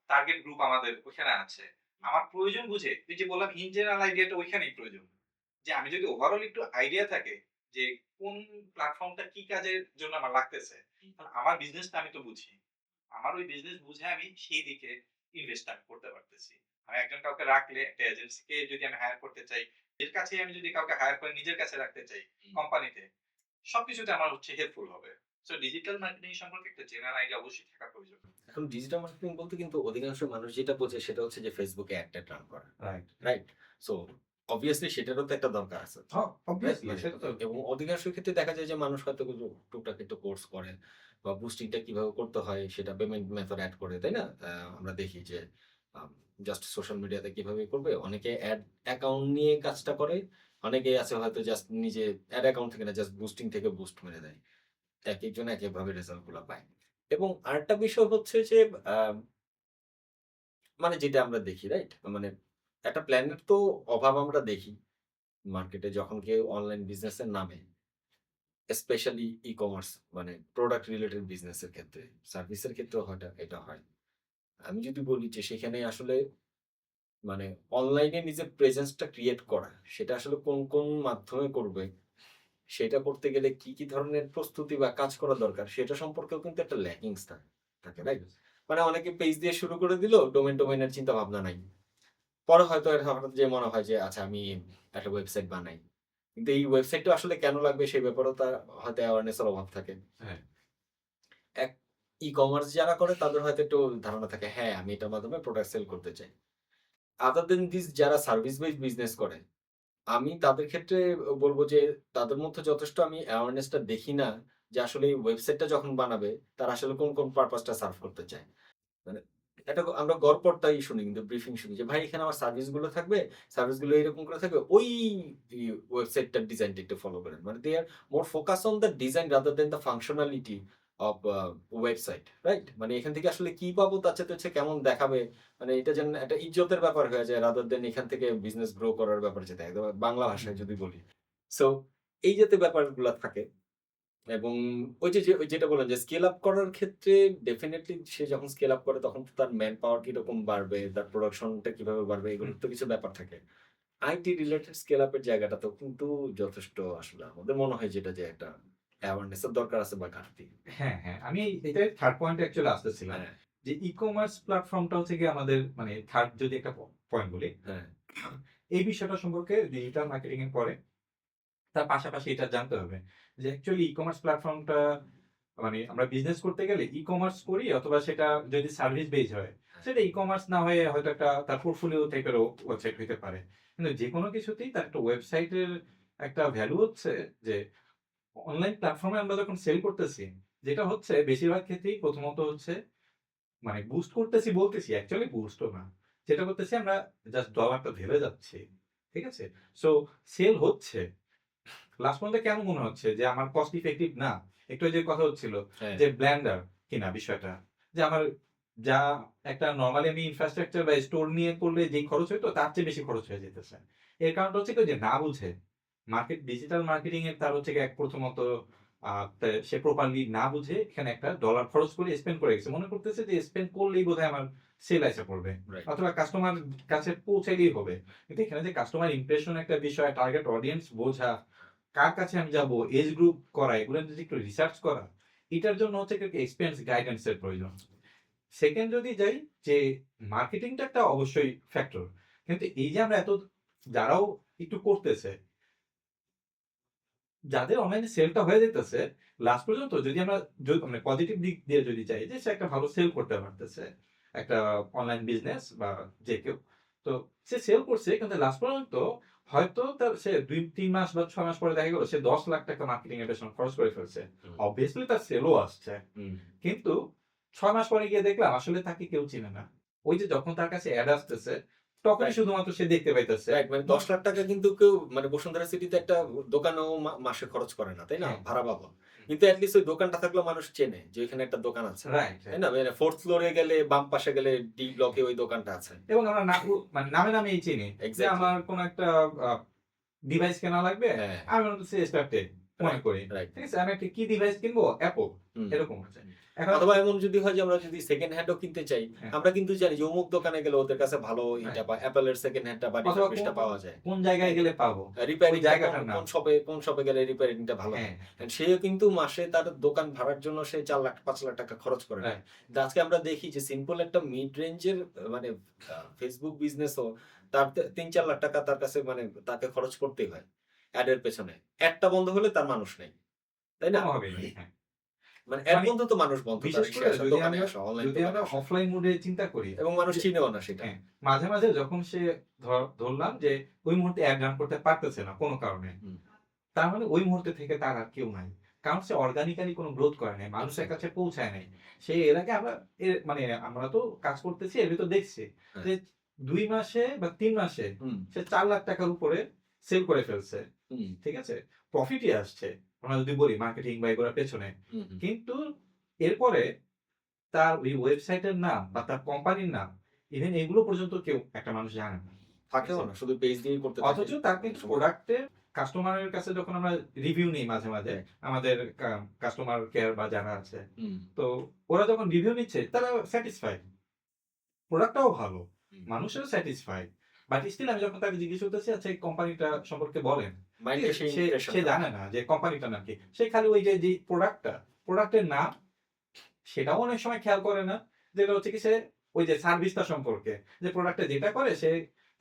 টার্গেট গ্রুপ আমাদের ওইখানে আছে। আমার প্রয়োজন বুঝে ওই যে বললাম ইন জেনারেল আইডিয়াটা ওইখানেই প্রয়োজন। যে আমি যদি ওভারঅল একটু আইডিয়া থাকে যে কোন প্ল্যাটফর্মটা কি কাজের জন্য আমার লাগতেছে। কারণ আমার বিজনেসটা আমি তো বুঝি। আমার ওই বিজনেস বুঝে আমি সেই দিকে ইনভেস্ট আমি করতে পারতেছি। আমি একজন কাউকে রাখলে একটা এজেন্সিকে যদি আমি হায়ার করতে চাই, এর কাছেই আমি যদি কাউকে হায়ার করে নিজের কাছে রাখতে চাই কোম্পানিতে, সবকিছুতে আমার হচ্ছে হেল্পফুল হবে। সো ডিজিটাল মার্কেটিং সম্পর্কে একটা জেনারেল আইডিয়া অবশ্যই থাকা প্রয়োজন। এখন ডিজিটাল মার্কেটিং বলতে কিন্তু অধিকাংশ মানুষ যেটা বোঝে সেটা হচ্ছে যে ফেসবুকে অ্যাড রান করা। রাইট। রাইট? সো অবভিয়াসলি সেটারও তো একটা দরকার আছে। অবভিয়াসলি মানে সেটা তো এবং অধিকাংশ ক্ষেত্রে দেখা যায় যে মানুষ হয়তো কিন্তু টুকটাক একটু কোর্স করে বা বুস্টিংটা কিভাবে করতে হয় সেটা পেমেন্ট মেথড এড করে, তাই না? আমরা দেখি যে জাস্ট সোশ্যাল মিডিয়াতে কিভাবে করবে? অনেকে অ্যাড অ্যাকাউন্ট নিয়ে কাজটা করে। অনেকেই আছে হয়তো জাস্ট নিজে অ্যাড অ্যাকাউন্ট থেকে না জাস্ট বুস্টিং থেকে বুস্ট মেরে দেয়। একেকজন একেকভাবে রেজাল্ট গুলা পায়। এবং আরেকটা বিষয় হচ্ছে যে আ মানে যেটা আমরা দেখি, রাইট? মানে একটা প্ল্যানের তো অভাব আমরা দেখি। মার্কেটে যখন কেউ অনলাইন বিজনেস এর নামে, স্পেশালি ই-কমার্স মানে প্রোডাক্ট রিলেটেড বিজনেস এর ক্ষেত্রে, সার্ভিসের ক্ষেত্রেও এটা হয়। আমি যদি বলি যে সেখানে আসলে মানে অনলাইনে নিজের প্রেজেন্সটা ক্রিয়েট করা, সেটা আসলে কোন মাধ্যমে করবে, সেটা করতে গেলে কি ধরনের প্রস্তুতি বা কাজ করা দরকার, সেটা সম্পর্কেও কিন্তু একটা ল্যাকিংস থাকে, রাইট? মানে অনেকে পেজ দিয়ে শুরু করে দিল, ডোমেইনের চিন্তা ভাবনা নাই। পরে হয়তো এর হঠাৎ যেয়ে মনে হয় যে আচ্ছা আমি একটা ওয়েবসাইট বানাই। কিন্তু এই ওয়েবসাইটটা আসলে কেন লাগবে সেই ব্যাপারেও তার হয়তো অ্যাওয়ারনেস এর অভাব থাকে। হ্যাঁ। এক ই-কমার্স যারা করে তাদের হয়তো একটু ধারণা থাকে, হ্যাঁ, আমি এটার মাধ্যমে প্রোডাক্ট সেল করতে চাই। আদার দেন দিস যারা সার্ভিস বেসড বিজনেস করে, আমি তাদের ক্ষেত্রে বলব যে তাদের মধ্যে যথেষ্ট আমি অ্যাওয়ারনেস টা দেখি না যে আসলে এই ওয়েবসাইটটা যখন বানাবে তারা আসলে কোন পারপাস টা সার্ভ করতে চায়। মানে এটা আমরা গড়পড়তাই শুনি কিন্তু ব্রিফিং শুনি যে ভাই এখানে আমার সার্ভিস গুলো থাকবে, সার্ভিস গুলো এরকম করে থাকবে। ওই ওয়েবসাইটটার ডিজাইনটা একটু ফলো করেন। মানে they are more focus on the design rather than the functionality of website, right? মানে এখান থেকে আসলে কি পাবো তার চেয়ে হচ্ছে কেমন দেখাবে। মানে এটা যেন একটা ইজ্জতের ব্যাপার হয়ে যায় রাদার দ্যান এখান থেকে বিজনেস গ্রো করার ব্যাপার যেটা একদম বাংলা ভাষায় যদি বলি। সো এই জাতীয় ব্যাপারগুলা থাকে। এবং ওই যেটা বললেন যে স্কেল আপ করার ক্ষেত্রে ডেফিনিটলি সে যখন স্কেল আপ করে তখন তো তার ম্যান পাওয়ার কিরকম বাড়বে, তার প্রোডাকশনটা কিভাবে বাড়বে এগুলোর তো কিছু ব্যাপার থাকে। আইটি রিলেটেড স্কেল আপ এর জায়গাটাতেও কিন্তু যথেষ্ট আসলে আমাদের মনে হয় যেটা যে একটা অ্যাওয়ারনেস এর দরকার আছে বা ঘাটতি। হ্যাঁ, হ্যাঁ। আমি এটাই থার্ড পয়েন্টে অ্যাকচুয়ালি আসতেছিলাম। হ্যাঁ, যে ই-কমার্স প্ল্যাটফর্মটা হচ্ছে গিয়ে আমাদের মানে থার্ড যদি একটা পয়েন্ট বলি, হ্যাঁ, এই বিষয়টা সম্পর্কে ডিজিটাল মার্কেটিং এর পরে তার পাশাপাশি এটা জানতে হবে যে অ্যাকচুয়ালি ই-কমার্স প্ল্যাটফর্মটা মানে আমরা বিজনেস করতে গেলে ই-কমার্স করি অথবা সেটা যদি সার্ভিস বেজ হয়, সেটা ই-কমার্স না হয়ে হয়তো একটা তার পোর্টফোলিও টাইপেরও ওয়েবসাইট হইতে পারে। কিন্তু যেকোনো কিছুতেই তার একটা ওয়েবসাইটের একটা ভ্যালু হচ্ছে যে অনলাইন প্ল্যাটফর্মে আমরা যখন সেল করতেছি, যেটা হচ্ছে বেশিরভাগ ক্ষেত্রেই প্রথমত হচ্ছে মানে বুস্ট করতেছি বলতেছি, অ্যাকচুয়ালি বুস্টও না। যেটা করতেছি আমরা জাস্ট ডলারটা ঢেলে যাচ্ছি। ঠিক আছে? সো সেল হচ্ছে। লাস্ট পর্যন্ত কেন মনে হচ্ছে যে আমার কস্ট ইফেক্টিভ না? একটু ওই যে কথা হচ্ছিল হ্যাঁ, যে ব্লেন্ডার কিনা বিষয়টা। যে আমার যা একটা নরমালি আমি ইনফ্রাস্ট্রাকচার বা স্টোর নিয়ে করলে যেই খরচ হইতো তার চেয়ে বেশি খরচ হয়ে যাইতেছে। এর কারণটা হচ্ছে কি ওই যে না বুঝে। ডিজিটাল মার্কেটিং এর তার হচ্ছে গিয়ে প্রথমত সে প্রপারলি না বুঝে এখানে একটা ডলার খরচ করে স্পেন্ড করে গেছে। মনে করতেছে যে স্পেন্ড করলেই বোধহয় আমার সেল আইসা পড়বে। রাইট। অথবা কাস্টমার কাছে পৌঁছাইলেই হবে। কিন্তু এখানে যে কাস্টমার ইমপ্রেশন একটা বিষয়, টার্গেট অডিয়েন্স বোঝা, কার কাছে আমি যাবো, এজ গ্রুপ করা, এগুলো যদি একটু রিসার্চ করা, এটার জন্য হচ্ছে একটা এক্সপেরিয়েন্স গাইডেন্স এর প্রয়োজন। সেকেন্ড যদি যাই যে মার্কেটিংটা একটা অবশ্যই ফ্যাক্টর। কিন্তু এই যে আমরা এত যারাও একটু করতেছে, যাদের অনলাইনে সেলটা হয়ে যাইতেছে, লাস্ট পর্যন্ত যদি আমরা মানে পজিটিভ দিক দিয়ে যদি যাই যে সে একটা ভালো সেল করতে পারতেছে। একটা অনলাইন বিজনেস বা যে কেউ। তো সে সেল করছে কিন্তু লাস্ট পর্যন্ত হয়তো তার সে ২-৩ মাস বা ৬ মাস পরে দেখা গেল সে ১০ লাখ টাকা মার্কেটিং এর পেছনে খরচ করে ফেলছে। হুম, অবভিয়াসলি তার সেলও আসছে। হুম। কিন্তু ৬ মাস পরে গিয়ে দেখলাম আসলে তাকে কেউ চিনে না। ওই যে যখন তার কাছে এড আসতেছে, তখনই রাইট, শুধুমাত্র সে দেখতে পাইতেছে। রাইট। মানে ৳১০,০০,০০০ কিন্তু কেউ মানে বসুন্ধরা সিটিতে একটা দোকানেও মাসে খরচ করে না, তাই না? হ্যাঁ, ভাড়া বাবদ। কিন্তু এট লিস্ট ওই দোকানটা থাকলেও মানুষ চেনে যে ওইখানে একটা দোকান আছে। রাইট, তাই রাইট। না? মানে 4th ফ্লোরে গেলে বাম পাশে গেলে ডি ব্লকে ওই দোকানটা আছে। এবং আমরা মানে নামে চিনি। যে এক্সাক্টলি। আমার কোন একটা আ ডিভাইস কেনা লাগবে। হ্যাঁ, আমি মনে করছি স্টারটেক মনে রাইট, করি। রাইট। ঠিক আছে? আমি একটা কি ডিভাইস কিনবো? অ্যাপল। হুম। এরকম হচ্ছে। এখন অথবা এমন যদি হয় যে আমরা যদি সেকেন্ড হ্যান্ড ও কিনতে চাই, হ্যাঁ, আমরা কিন্তু জানি যে অমুক দোকানে গেলে ওদের কাছে ভালো রাইট। ইটা বা Apple এর সেকেন্ড হ্যান্ড টা বা অথবা রিফারবিশড টা পাওয়া যায়। কোন জায়গায় গেলে পাবো? ওই রিপেয়ারিং টা জায়গাটার নাম। কোন শপে গেলে রিপেয়ারিং টা ভালো হ্যাঁ, হয়। এন্ড সেও কিন্তু মাসে তার দোকান ভাড়ার জন্য সে ৪ লাখ ৫ লাখ টাকা খরচ করে না। রাইট। কিন্তু আজকে আমরা দেখি যে সিম্পল একটা মিড রেঞ্জের মানে Facebook বিজনেসও তার ৩-৪ লাখ টাকা তার কাছে মানে তাকে খরচ করতেই হয়। এড এর পেছনে। এডটা বন্ধ হলে তার মানুষ নেই। তাই না? কোনোভাবেই নাই। হ্যাঁ। মানে এড মানে বন্ধ তো মানুষ বন্ধ। তার বিশেষ সে করে আসা যদি দোকানে আমরা আসা, অনলাইন যদি দোকানে আমরা আসা। অফলাইন মোডে চিন্তা করি এবং মানুষ যে চিনেও না সেটা। হ্যাঁ, মাঝে, মাঝে যখন সে ধরলাম যে ওই মুহূর্তে এড রান করতে পারতেছে না কোন কারণে। হুম। তার মানে ওই মুহূর্তে থেকে তার আর কেউ নাই। কারণ সে অর্গানিক্যালি কোন গ্রোথ করে নাই। মানুষের এক্সাক্টলি। কাছে পৌঁছায় নাই। সে এর আগে মানে আমরা তো কাজ করতেছি এর ভিতর দেখছি হ্যাঁ। যে ২ মাসে বা ৩ মাসে হুম, সে ৪ লাখ টাকার উপরে সেল করে ফেলছে। হুম, ঠিক আছে? প্রফিটই আসছে। আমরা যদি বলি মার্কেটিং বা এগুলোর পেছনে। হুম, হুম। কিন্তু এরপরে তার ওই ওয়েবসাইটের নাম বা তার কোম্পানির নাম ইভেন এগুলো পর্যন্ত কেউ একটা মানুষ জানে না। ঠিক থাকেও আছে? না। শুধু পেজ দিয়েই করতে থাকে। অথচ তার অনেক কিন্তু সময়। প্রোডাক্টের কাস্টমারের কাছে যখন আমরা রিভিউ নেই মাঝে, মাঝে রাইট। আমাদের কাস্টমার কেয়ার বা যারা আছে। হুম, তো ওরা যখন রিভিউ নিচ্ছে তারা স্যাটিসফাইড। প্রোডাক্টটাও ভালো। হুম। মানুষও স্যাটিসফাইড। বাট স্টিল আমি যখন তাকে জিজ্ঞেস করতেছি আচ্ছা এই কোম্পানিটা সম্পর্কে বলেন। মাইন্ডে সেই সে সে ইমপ্রেশনটা। জানে না যে কোম্পানিটার নাম কি। সে খালি ওই যে প্রোডাক্টটা, প্রোডাক্টের নাম সেটাও অনেক সময় খেয়াল করে না। যেটা হচ্ছে কি সে ওই যে সার্ভিসটা সম্পর্কে যে প্রোডাক্টটা যেটা করে সে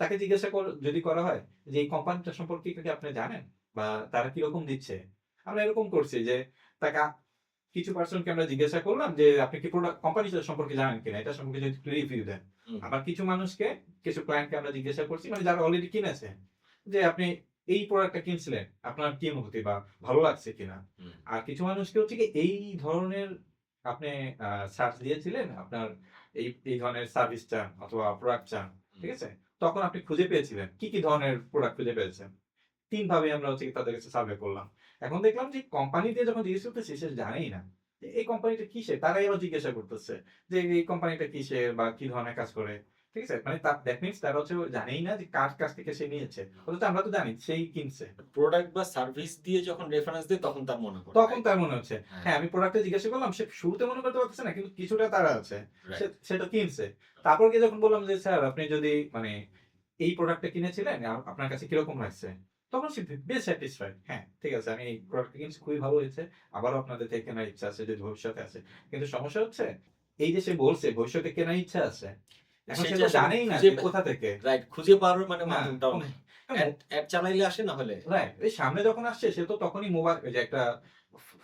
তাকে জিজ্ঞাসা যদি করা হয় যে এই কোম্পানিটা সম্পর্কে কি আপনি জানেন? বা তারা কিরকম দিচ্ছে? আমরা এরকম করছি যে তাকে কিছু পারসনকে আমরা জিজ্ঞাসা করলাম যে আপনি কি কোম্পানিটা সম্পর্কে জানেন কিনা? এটা সম্পর্কে যদি একটু রিভিউ দেন। হুম, আবার কিছু মানুষকে কিছু ক্লায়েন্টকে আমরা জিজ্ঞাসা করছি মানে যারা অলরেডি কিনেছে যে আপনি এই প্রোডাক্টটা কিনছিলেন, আপনার কি অনুভূতি বা ভালো লাগছে কিনা? হুম, আর কিছু মানুষকে হচ্ছে কি এই ধরনের আপনি সার্চ দিয়েছিলেন, আপনার এই ধরনের সার্ভিস চান অথবা প্রোডাক্ট চান। হুম। ঠিক আছে? তখন আপনি খুঁজে পেয়েছিলেন। কি ধরনের প্রোডাক্ট খুঁজে পেয়েছেন? ৩ ভাবে আমরা হচ্ছে গিয়ে তাদের কাছে সার্ভে করলাম। এখন দেখলাম যে কোম্পানি দিয়ে যখন জিজ্ঞেস করতেছি সে জানেই না। যে এই কোম্পানিটা কিসের? তারাই আবার জিজ্ঞাসা করতেছে যে এই কোম্পানিটা কিসের বা কি ধরনের কাজ করে। ঠিক আছে? মানে দ্যাট মিনস তারা হচ্ছে জানেই না যে কার কাছ থেকে সে নিয়েছে। অথচ আমরা তো জানি সেই কিনছে। প্রোডাক্ট বা সার্ভিস দিয়ে যখন রেফারেন্স দেয় তখন তার মনে পড়ে। তখন রাইট? তার মনে হচ্ছে, হ্যাঁ, হ্যাঁ, আমি প্রোডাক্টটা জিজ্ঞাসা করলাম, সে শুরুতে মনে করতে পারতেছে না কিন্তু কিছুটা তাড়া আছে। রাইট। সেটা কিনছে। তারপর গিয়ে যখন বললাম যে, "স্যার আপনি যদি মানে এই প্রোডাক্টটা কিনেছিলেন, আপনার কাছে কিরকম লাগছে?" তখন সে বেশ স্যাটিসফাইড। হ্যাঁ, ঠিক আছে আমি এই প্রোডাক্টটা কিনছি খুবই ভালো হয়েছে। আবারও আপনাদের থেকে কেনার ইচ্ছা আছে যদি ভবিষ্যতে আছে। কিন্তু সমস্যা হচ্ছে এই যে সে বলছে ভবিষ্যতে কেনার ইচ্ছা আছে। এখন সে সে যে তো আসলে জানেই না খুঁজে যে কোথা থেকে। রাইট খুঁজে পাওয়ার মানে না, মাধ্যমটাও নাই। এড চালাইলে আসে না হলে। রাইট। এই সামনে যখন আসছে সে তো তখনই মোবাইল ওই যে একটা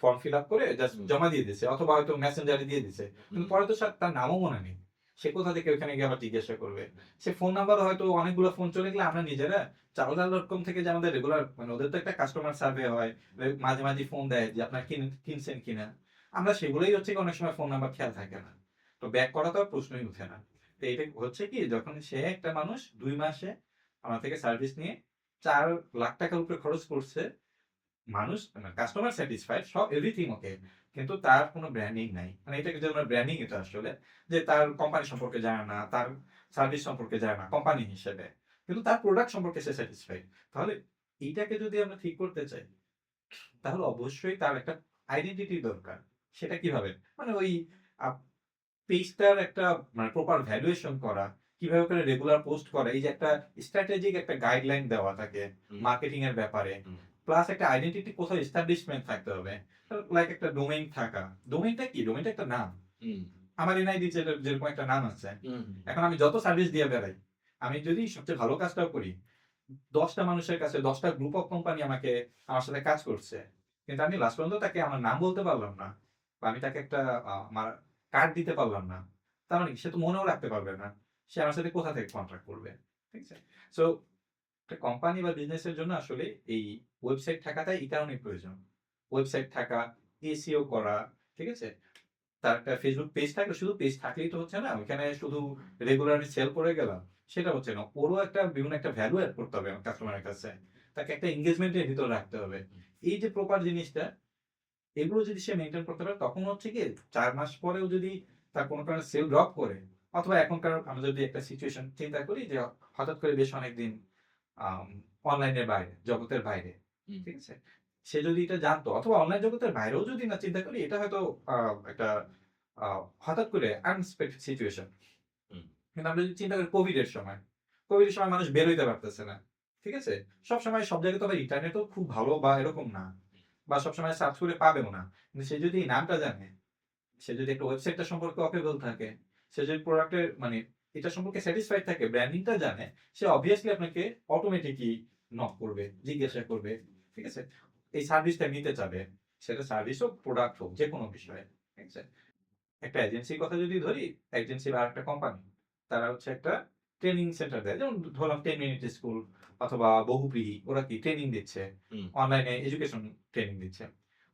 ফর্ম ফিল আপ করে জাস্ট হুম, জমা দিয়ে দিছে অথবা হয়তো মেসেঞ্জারে দিয়ে দিছে। কিন্তু হুম, পরে তো তার নামও মনে নেই। সে কোথা থেকে ওখানে গিয়ে আবার জিজ্ঞাসা করবে। সে ফোন নাম্বারও হয়তো অনেকগুলো ফোন চলে গেলে আমরা নিজেরা চাওলা.com থেকে যে আমাদের রেগুলার মানে ওদের তো একটা কাস্টমার সার্ভে হয়। মাঝে, মাঝে ফোন দেয় যে আপনার কিনছেন কিনা? আমরা সেগুলোই হচ্ছে কি অনেক সময় ফোন নাম্বার খেয়াল থাকে না। তো ব্যাক করা তো আর প্রশ্নই উঠে না। তো এটা হচ্ছে কি যখন সে একটা মানুষ ২ মাসে আমার থেকে সার্ভিস নিয়ে ৳৪,০০,০০০ টাকার উপরে খরচ করছে। মানুষ মানে কাস্টমার স্যাটিসফাইড সব এভরিথিং ওকে। কিন্তু তার কোন ব্র্যান্ডিং নাই। মানে এটাকে যদি আমরা ব্র্যান্ডিং এটা আসলে যে তার কোম্পানি সম্পর্কে জানে না, তার সার্ভিস সম্পর্কে জানে না কোম্পানি হিসেবে। কিন্তু তার প্রোডাক্ট সম্পর্কে সে স্যাটিসফাইড। তাহলে এইটাকে যদি আমরা ঠিক করতে চাই, তাহলে অবশ্যই তার একটা আইডেন্টিটি দরকার। সেটা কিভাবে? মানে ওই আপ পেজটার একটা মানে প্রপার ভ্যালুয়েশন করা, কিভাবে করে রেগুলার পোস্ট করা, এই যে একটা স্ট্র্যাটেজিক একটা গাইডলাইন দেওয়া থাকে হুম, মার্কেটিং এর ব্যাপারে। হুম, প্লাস একটা আইডেন্টিটি কোথাও এস্টাবলিশমেন্ট থাকতে হবে। লাইক একটা ডোমেইন থাকা। ডোমেইনটা কি? ডোমেইনটা একটা নাম। হুম, আমার এনআইডি যেরকম একটা নাম আছে। হুম, এখন আমি যত সার্ভিস দিয়ে বেড়াই, আমি যদি সবচেয়ে ভালো কাজটাও করি, ১০ টা মানুষের কাছে ১০ টা গ্রুপ অফ কোম্পানি আমার সাথে কাজ করছে। কিন্তু আমি লাস্ট পর্যন্ত তাকে আমার নাম বলতে পারলাম না। বা আমি তাকে একটা আমার কার্ড দিতে পারলাম না। তার মানে কি? সে তো মনেও রাখতে পারবে না। সে আমার সাথে কোথা থেকে কন্ট্রাক্ট করবে। ঠিক আছে? সো একটা কোম্পানি বা বিজনেসের জন্য আসলে এই ওয়েবসাইট থাকাটাই এই কারণেই প্রয়োজন। ওয়েবসাইট থাকা, এসইও করা, ঠিক আছে? তার একটা ফেসবুক পেজ থাকলে শুধু পেজ থাকলেই তো হচ্ছে না। ওইখানে শুধু রেগুলারলি সেল করে গেলাম, সেটা হচ্ছে না। ওরও একটা বিভিন্ন একটা ভ্যালু এড করতে হবে আমার কাস্টমারের কাছে। তাকে একটা এনগেজমেন্ট এর ভিতরে রাখতে হবে। এই যে প্রপার জিনিসটা, এগুলো যদি সে মেইনটেইন করতে পারে তখন হচ্ছে কি ৪ মাস পরেও যদি তার কোনো কারণে সেল ড্রপ করে অথবা এখনকার আমরা যদি একটা সিচুয়েশন চিন্তা করি যে হঠাৎ করে বেশ অনেকদিন আম অনলাইনের বাইরে, জগতের বাইরে, হুম, ঠিক আছে? সে যদি এটা জানতো অথবা অনলাইন জগতের বাইরেও যদি না চিন্তা করি এটা হয়তো একটা আ হঠাৎ করে আনএক্সপেক্টেড সিচুয়েশন। হুম, কিন্তু আমরা যদি চিন্তা করি কোভিডের সময়, কোভিডের সময় মানুষ বের হইতে পারতেছে না। ঠিক আছে? সবসময় সব জায়গায় তো আবার ইন্টারনেটও খুব ভালো বা এরকম না। বা সবসময় সার্চ করে পাবেও না। কিন্তু সে যদি নামটা জানে, সে যদি একটা ওয়েবসাইটটা সম্পর্কে ওয়াকেবল থাকে, সে যদি প্রোডাক্টের মানে এটা সম্পর্কে স্যাটিসফাইড থাকে, ব্র্যান্ডিংটা জানে, সে অবভিয়াসলি আপনাকে অটোমেটিকই নক করবে, জিজ্ঞাসা করবে। ঠিক আছে? এই সার্ভিসটা নিতে চাবে। সেটা সার্ভিস হোক, প্রোডাক্ট হোক, যেকোনো বিষয়ে। ঠিক আছে? একটা এজেন্সির কথা যদি ধরি, এজেন্সি বা আরেকটা কোম্পানি, তারা হচ্ছে একটা ট্রেনিং সেন্টার দেয়। যেমন ধরলাম 10 মিনিট স্কুল অথবা বহুব্রীহি, ওরা কি ট্রেনিং দিচ্ছে। হুম, অনলাইনে এডুকেশন ট্রেনিং দিচ্ছে।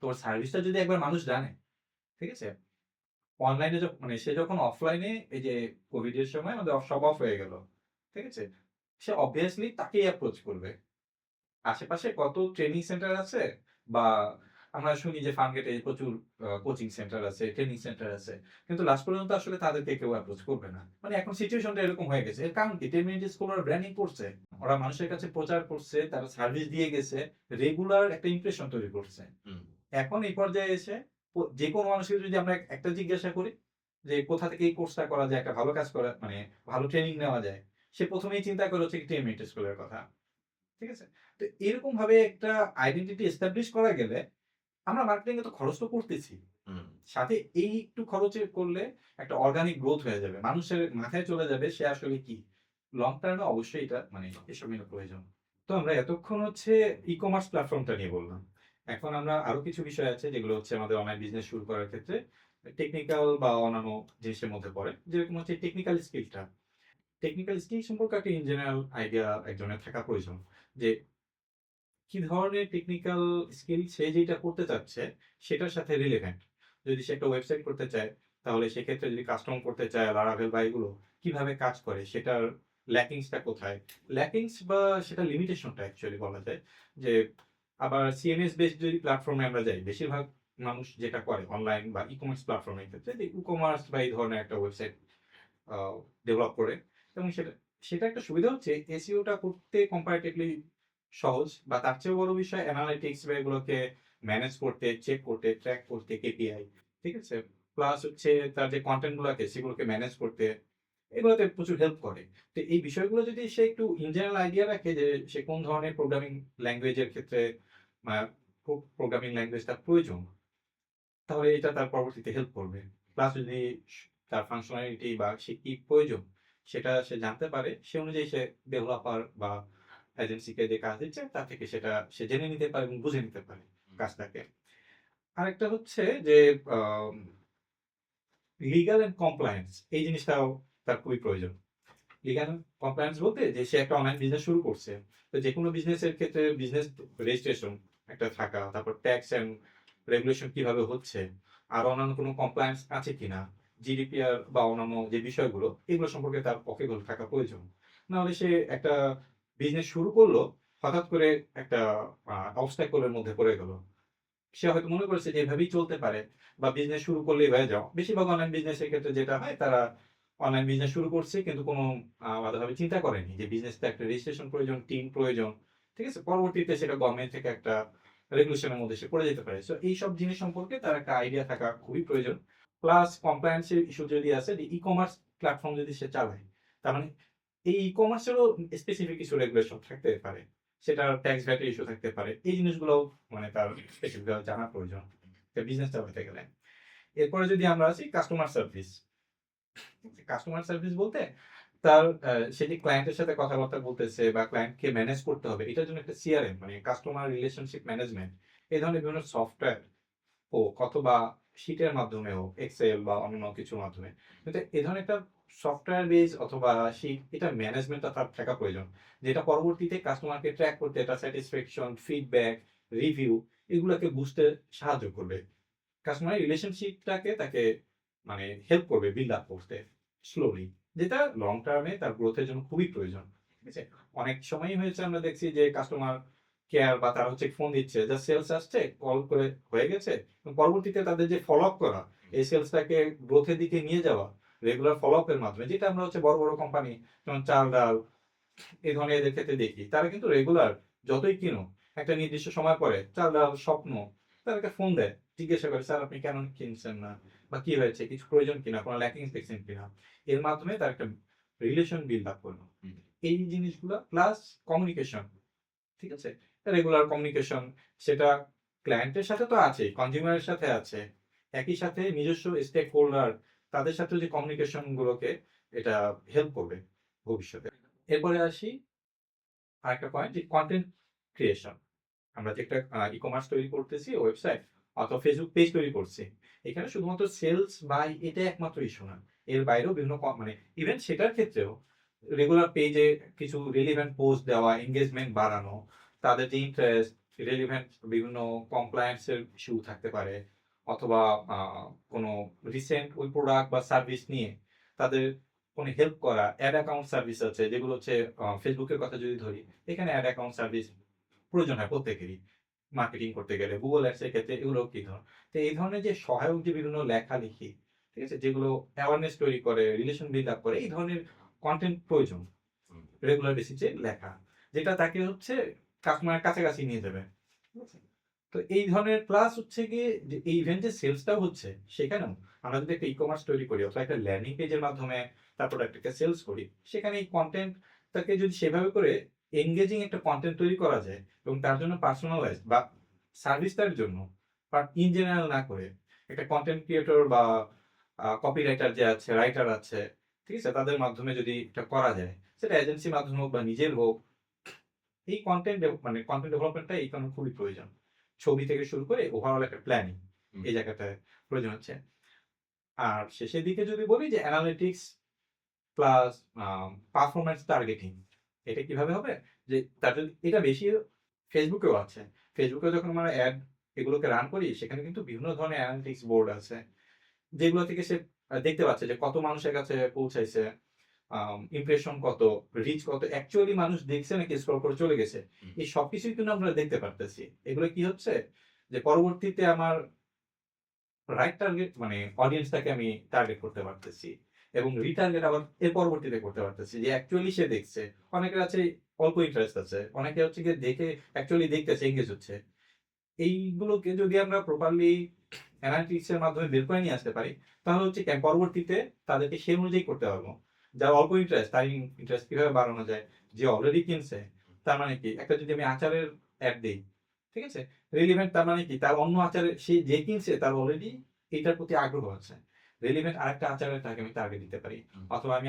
তো ওর সার্ভিসটা যদি একবার মানুষ জানে, ঠিক আছে? অনলাইনে মানে সে যখন অফলাইনে এই যে কোভিড এর সময় আমাদের সব অফ হয়ে গেল। ঠিক আছে? সে obviously তাকেই অ্যাপ্রোচ করবে। আশেপাশে কত ট্রেনিং সেন্টার আছে বা আমরা শুনি যে ফার্মগেটে প্রচুর কোচিং সেন্টার আছে, ট্রেনিং সেন্টার আছে। কিন্তু লাস্ট পর্যন্ত আসলে তাদেরকে কেউ অ্যাপ্রোচ করবে না। মানে এখন সিচুয়েশনটা এরকম হয়ে গেছে। এর কারণ কি? 10 মিনিট স্কুল ওরা ব্র্যান্ডিং করছে। ওরা মানুষের কাছে প্রচার করছে, তারা সার্ভিস দিয়ে গেছে, রেগুলার একটা ইমপ্রেশন তৈরি করছে। হুম, এখন এই পর্যায়ে এসে যেকোনো মানুষকে যদি আমরা একটা জিজ্ঞাসা করি যে কোথা থেকে এই কোর্সটা করা যায়, একটা ভালো কাজ করা মানে ভালো ট্রেনিং নেওয়া যায়। সে ১ম এই চিন্তা করে হচ্ছে 10 মিনিট স্কুলের কথা। ঠিক আছে? তো এরকম ভাবে একটা আইডেন্টিটি এস্টাবলিশ করা গেলে আমরা মার্কেটিং এ তো খরচ তো করতেছি। হুম, সাথে এই একটু খরচে করলে একটা অর্গানিক গ্রোথ হয়ে যাবে। মানুষের মাথায় চলে যাবে সে আসলে কি। লং টার্ম এ অবশ্যই এটা মানে এসব নিয়ে প্রয়োজন। তো আমরা এতক্ষণ হচ্ছে ই-কমার্স প্ল্যাটফর্মটা নিয়ে বললাম। এখন আমরা আরো কিছু বিষয় আছে যেগুলো হচ্ছে আমাদের অনলাইন বিজনেস শুরু করার ক্ষেত্রে টেকনিক্যাল বা অন্যান্য জিনিসের মধ্যে পড়ে। যেরকম হচ্ছে টেকনিক্যাল স্কিলটা। টেকনিক্যাল স্কিল সম্পর্কে একটা ইন জেনারেল আইডিয়া একজনের থাকা প্রয়োজন। যে কি ধরনের টেকনিক্যাল স্কিল সে যেটা করতে চাচ্ছে সেটার সাথে রিলেভেন্ট। যদি সে একটা ওয়েবসাইট করতে চায়, তাহলে সেক্ষেত্রে যদি কাস্টম করতে চায় Laravel বা এগুলো কিভাবে কাজ করে সেটার ল্যাকিংস টা কোথায়? ল্যাকিংস বা সেটা লিমিটেশন টা অ্যাকচুয়ালি বলা যায়। যে আবার সিএমএস বেসড যদি প্ল্যাটফর্মে আমরা যাই, বেশিরভাগ মানুষ যেটা করে অনলাইন বা ই-কমার্স প্ল্যাটফর্মের ক্ষেত্রে যে ই-কমার্স বা এই ধরনের একটা ওয়েবসাইট আ ডেভেলপ করে এবং সেটা একটা সুবিধা হচ্ছে এসইও টা করতে কম্পারেটিভলি সহজ বা তার চেয়েও বড় বিষয় অ্যানালিটিক্স বা এগুলোকে ম্যানেজ করতে, চেক করতে, ট্র্যাক করতে কেপিআই। ঠিক আছে? প্লাস হচ্ছে তার যে কনটেন্ট গুলো আছে সেগুলোকে ম্যানেজ করতে এগুলোতে প্রচুর হেল্প করে। তো এই বিষয়গুলো যদি সে একটু ইন জেনারেল আইডিয়া রাখে যে সে কোন ধরনের প্রোগ্রামিং ল্যাঙ্গুয়েজ এর ক্ষেত্রে আ প্রোগ্রামিং ল্যাঙ্গুয়েজ তার প্রয়োজন তাহলে এটা তার পরবর্তীতে হেল্প করবে। প্লাস যদি তার ফাংশনালিটি বা সে কি প্রয়োজন সেটা সে জানতে পারে, সে অনুযায়ী সে ডেভেলপার বা এজেন্সিকে যে কাজ দিচ্ছে তার থেকে সেটা সে জেনে নিতে পারে এবং বুঝে নিতে পারে কাজটাকে। আরেকটা হচ্ছে যে আম লিগ্যাল অ্যান্ড কমপ্লায়েন্স এই জিনিসটাও তার খুবই প্রয়োজন। লিগ্যাল কমপ্লায়েন্স বলতে যে সে একটা অনলাইন বিজনেস শুরু করছে। তো যেকোনো বিজনেসের ক্ষেত্রে বিজনেস রেজিস্ট্রেশন একটা থাকা, তারপর ট্যাক্স অ্যান্ড রেগুলেশন কিভাবে হচ্ছে, আর অন্যান্য কোনো কমপ্লায়েন্স আছে কিনা, জিডিপিআর বা অন্যান্য যে বিষয়গুলো এগুলো সম্পর্কে তার ওয়াকিবহাল থাকা প্রয়োজন। নাহলে সে একটা বিজনেস শুরু করলো, হঠাৎ করে একটা obstacle এর মধ্যে পড়ে গেল। সে হয়তো মনে করেছে যে এভাবেই চলতে পারে বা বিজনেস শুরু করলেই হয়ে যাও। বেশিরভাগ অনলাইন বিজনেসের ক্ষেত্রে যেটা হয় তারা অনলাইন বিজনেস শুরু করছে কিন্তু কোনো আলাদাভাবে চিন্তা করেনি যে বিজনেসটা একটা রেজিস্ট্রেশন প্রয়োজন, টিম প্রয়োজন। ঠিক আছে? পরবর্তীতে সেটা গভর্নমেন্ট থেকে একটা রেগুলেশন এর মধ্যে সে পড়ে যেতে পারে। সো এইসব জিনিস সম্পর্কে তার একটা আইডিয়া থাকা খুবই প্রয়োজন। প্লাস কমপ্লায়েন্স এর ইস্যু যদি আছে যে ই-কমার্স প্ল্যাটফর্ম যদি সে চালায়, তার মানে এই ই-কমার্স এরও স্পেসিফিক কিছু রেগুলেশন থাকতে পারে। সেটার ট্যাক্স ভ্যাট এর ইস্যু থাকতে পারে। এই জিনিসগুলোও মানে তার স্পেসিফিক ভাবে জানা প্রয়োজন। একটা বিজনেস চালাতে গেলে। এরপরে যদি আমরা আসি কাস্টমার সার্ভিস। কাস্টমার সার্ভিস বলতে তার সে যে ক্লায়েন্টের সাথে কথাবার্তা বলতেছে বা ক্লায়েন্টকে ম্যানেজ করতে হবে এটার জন্য একটা সিআরএম মানে কাস্টমার রিলেশনশিপ ম্যানেজমেন্ট এই ধরনের বিভিন্ন সফটওয়্যার হোক অথবা শিটের মাধ্যমে হোক, এক্সেল বা অন্য কিছুর মাধ্যমে। কিন্তু এ ধরনের একটা সফটওয়্যার বেস অথবা শিট, এটা ম্যানেজমেন্টটা তার থাকা প্রয়োজন। যেটা পরবর্তীতে কাস্টমারকে ট্র্যাক করতে, এটা স্যাটিসফ্যাকশন, ফিডব্যাক, রিভিউ এগুলাকে বুঝতে সাহায্য করবে। কাস্টমার রিলেশনশিপটাকে তাকে মানে হেল্প করবে বিল্ড আপ করতে স্লোলি, যেটা লং টার্মে তার গ্রোথের জন্য খুবই প্রয়োজন। ঠিক আছে? অনেক সময়ই হয়েছে আমরা দেখছি যে কাস্টমার কেয়ার বা তারা হচ্ছে ফোন দিচ্ছে, জাস্ট সেলস আসছে, কল করে হয়ে গেছে। পরবর্তীতে তাদের যে ফলো আপ করা, এই সেলসটাকে গ্রোথের দিকে নিয়ে যাওয়া রেগুলার ফলো আপের মাধ্যমে, যেটা আমরা হচ্ছে বড় বড় কোম্পানি যেমন চাল ডাল এই ধরনের এদের ক্ষেত্রে দেখি, তারা কিন্তু রেগুলার যতই কিনুক একটা নির্দিষ্ট সময় পরে চাল ডাল স্বপ্ন তাদেরকে ফোন দেয়, জিজ্ঞাসা করে স্যার আপনি কেন কিনছেন না বা কি হয়েছে, কিছু প্রয়োজন কিনা, কোনো ল্যাকিং দেখছেন কিনা। এর মাধ্যমে তার একটা রিলেশন বিল্ড আপ করলো। এই জিনিসগুলো প্লাস কমিউনিকেশন, ঠিক আছে? রেগুলার কমিউনিকেশন, সেটা ক্লায়েন্টের সাথে তো আছেই, কনজিউমারের সাথে আছে। একই সাথে নিজস্ব স্টেক হোল্ডার তাদের সাথে যে কমিউনিকেশন গুলোকে এটা হেল্প করবে ভবিষ্যতে। এরপরে আসি আরেকটা পয়েন্ট, যে কনটেন্ট ক্রিয়েশন। আমরা যে একটা ই-কমার্স তৈরি করতেছি, ওয়েবসাইট অথবা ফেসবুক পেজ তৈরি করছি। এখানে শুধুমাত্র সেলস বাই এটা একমাত্র ইস্যু না। এর বাইরেও বিভিন্ন মানে ইভেন সেটার ক্ষেত্রেও রেগুলার পেজে কিছু রিলেভেন্ট পোস্ট দেওয়া, এনগেজমেন্ট বাড়ানো, তাদের যে ইন্টারেস্ট, রিলেভেন্ট বিভিন্ন কমপ্লায়েন্স এর ইস্যু থাকতে পারে, অথবা কোনো রিসেন্ট ওই প্রোডাক্ট বা সার্ভিস নিয়ে তাদের কোনো হেল্প করা। অ্যাড অ্যাকাউন্ট সার্ভিস আছে যেগুলো হচ্ছে ফেসবুকের কথা যদি ধরি, এখানে অ্যাড অ্যাকাউন্ট সার্ভিস প্রয়োজন হয় প্রত্যেকেরই। মার্কেটিং করতে গেলে গুগল অ্যাডস এর ক্ষেত্রে এগুলো কি তো এই ধরনের যে সহায়ক যে বিভিন্ন লেখালেখি, ঠিক আছে? যেগুলো অ্যাওয়ারনেস তৈরি করে, রিলেশন বিল্ড আপ করে, এই ধরনের কনটেন্ট প্রয়োজন। রেগুলার বেসিসে লেখা, যেটা তাকে হচ্ছে কাস্টমারের কাছাকাছি নিয়ে যাবে। ঠিক আছে? তো এই ধরনের প্লাস হচ্ছে গিয়ে যে এই ইভেন্টের সেলসটাও হচ্ছে, সেখানেও আমরা যদি একটা ই-কমার্স তৈরি করি অথবা একটা ল্যান্ডিং পেজের মাধ্যমে তার প্রোডাক্টটাকে সেলস করি, সেখানে এই কনটেন্টটাকে যদি সেভাবে করে এনগেজিং একটা কনটেন্ট তৈরি করা যায় এবং তার জন্য পার্সোনালাইজড বা সার্ভিসটার জন্য বাট ইন জেনারেল না করে একটা কনটেন্ট ক্রিয়েটর বা কপিরাইটার যে আছে, রাইটার আছে, ঠিক আছে? তাদের মাধ্যমে যদি এটা করা যায়, সেটা এজেন্সির মাধ্যমে হোক বা নিজের হোক, এই কনটেন্ট মানে কনটেন্ট ডেভেলপমেন্টটা এই কারণে খুবই প্রয়োজন। ছবি থেকে শুরু করে ওভারঅল একটা প্ল্যানিং এই জায়গাটায় প্রয়োজন হচ্ছে। আর শেষের দিকে যদি বলি যে অ্যানালিটিক্স প্লাস পারফরম্যান্স টার্গেটিং, এটা কিভাবে হবে? যে তার যদি এটা বেশি ফেসবুকেও আছে। ফেসবুকে যখন আমরা অ্যাড এগুলোকে রান করি, সেখানে কিন্তু বিভিন্ন ধরনের অ্যানালিটিক্স বোর্ড আছে। যেগুলো থেকে সে দেখতে পাচ্ছে যে কত মানুষের কাছে পৌঁছাইছে, ইমপ্রেশন কত, রিচ কত, অ্যাকচুয়ালি মানুষ দেখছে নাকি স্ক্রল করে চলে গেছে। এই সবকিছুই কিন্তু আমরা দেখতে পারতেছি। এগুলো কি হচ্ছে? যে পরবর্তীতে আমার রাইট টার্গেট মানে অডিয়েন্সটাকে আমি টার্গেট করতে পারতেছি এবং রিটার্গেট আবার এর পরবর্তীতে করতে পারতেছি যে অ্যাকচুয়ালি সে দেখছে। অনেকের আছে অল্প ইন্টারেস্ট আছে, অনেকে হচ্ছে গিয়ে দেখে অ্যাকচুয়ালি দেখতেছে, এঙ্গেজ হচ্ছে। এইগুলোকে যদি আমরা প্রপারলি অ্যানালিটিক্স এর মাধ্যমে বের করে নিয়ে আসতে পারি, তাহলে হচ্ছে কি পরবর্তীতে তাদেরকে সেই অনুযায়ী করতে পারবো। যার অল্প ইন্টারেস্ট, তার ইন্টারেস্ট কিভাবে বাড়ানো যায়। যে অলরেডি কিনছে, তার মানে কি একটা যদি আমি আচারের অ্যাড দেই, ঠিক আছে? রিলেভেন্ট তার মানে কি তার অন্য আচারে সে যে কিনছে তার অলরেডি এটার প্রতি আগ্রহ আছে। রিলেভেন্ট আরেকটা আচারের তাকে আমি টার্গেট দিতে পারি। অথবা আমি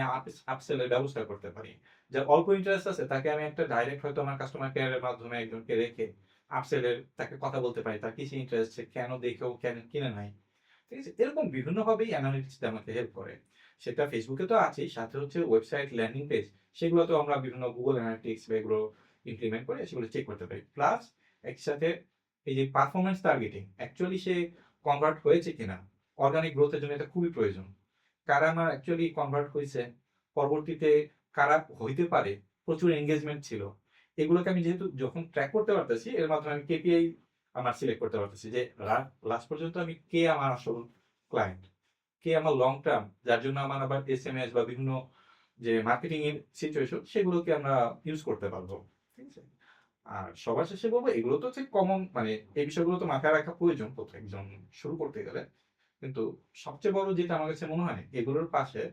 আপসেলের ব্যবস্থা করতে পারি। যার অল্প ইন্টারেস্ট আছে তাকে আমি একটা ডাইরেক্ট হয়তো আমার কাস্টমার কেয়ারের মাধ্যমে একজনকে রেখে আপসেলের তাকে কথা বলতে পারি। তার কিসে ইন্টারেস্ট, সে কেন দেখেও কেন কিনে নাই। ঠিক আছে? এরকম বিভিন্নভাবেই অ্যানালিটিক্স আমাকে হেল্প করে। সেটা ফেসবুকে তো আছেই, সাথে হচ্ছে ওয়েবসাইট, ল্যান্ডিং পেজ, সেগুলোতেও আমরা বিভিন্ন গুগল অ্যানালিটিক্স বা এগুলো ইমপ্লিমেন্ট করে সেগুলো চেক করতে পারি। প্লাস একসাথে এই যে পারফরম্যান্স টার্গেটিং, অ্যাকচুয়ালি সে কনভার্ট হয়েছে কিনা, অর্গানিক গ্রোথের জন্য এটা খুবই প্রয়োজন। কারা আমার অ্যাকচুয়ালি কনভার্ট হইছে, পরবর্তীতে কারা হইতে পারে, প্রচুর এনগেজমেন্ট ছিল। এগুলোকে আমি যেহেতু যখন ট্র্যাক করতে পারতেছি, এর মাধ্যমে আমি কেপিআই আমার সিলেক্ট করতে পারতেছি যে লাস্ট পর্যন্ত আমি কে আমার আসল ক্লায়েন্ট, কে আমার লং টার্ম, যার জন্য আমার আবার এসএমএস বা বিভিন্ন যে মার্কেটিং এর সিচুয়েশন সেগুলোকে আমরা ইউজ করতে পারবো। ঠিক আছে? আর সবার শেষে বলবো এগুলো তো হচ্ছে কমন, মানে এই বিষয়গুলো তো মাথায় রাখা প্রয়োজন প্রত্যেকজন শুরু করতে গেলে। কিন্তু সবচেয়ে বড় যেটা আমার কাছে মনে হয় এগুলোর পাশে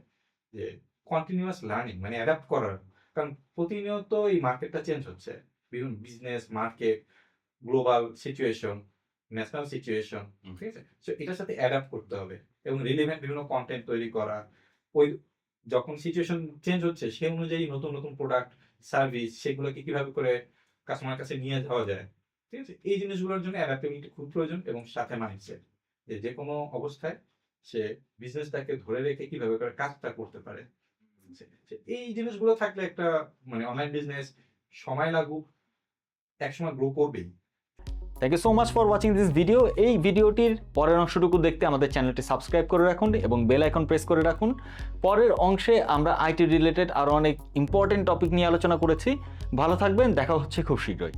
যে কন্টিনিউয়াস লার্নিং মানে অ্যাডাপ্ট করার। কারণ প্রতিনিয়ত এই মার্কেটটা চেঞ্জ হচ্ছে। বিভিন্ন business, market, global situation, national situation, ঠিক আছে? সো এটার সাথে অ্যাডাপ্ট করতে হবে এবং রিলেভেন্ট বিভিন্ন কনটেন্ট তৈরি করা। ওই যখন সিচুয়েশন চেঞ্জ হচ্ছে সেই অনুযায়ী নতুন, নতুন প্রোডাক্ট, সার্ভিস সেগুলোকে কিভাবে করে কাস্টমারের কাছে নিয়ে যাওয়া যায়। ঠিক আছে? এই জিনিসগুলোর জন্য অ্যাডাপ্টেবিলিটি খুব প্রয়োজন এবং সাথে মাইন্ডসেট। যে কোনো অবস্থায় সে বিজনেসটাকে ধরে রেখে কিভাবে করে কাজটা করতে পারে। এই জিনিসগুলো থাকলে একটা মানে অনলাইন বিজনেস সময় লাগুক একসময় গ্রো করবেই। Thank you so much for watching this video. এই ভিডিওটির পরের অংশটুকু দেখতে আমাদের চ্যানেলটি সাবস্ক্রাইব করে রাখুন এবং বেল আইকন প্রেস করে রাখুন। পরের অংশে আমরা আইটি রিলেটেড আরও অনেক ইম্পর্টেন্ট টপিক নিয়ে আলোচনা করেছি। ভালো থাকবেন, দেখা হচ্ছে খুব শীঘ্রই।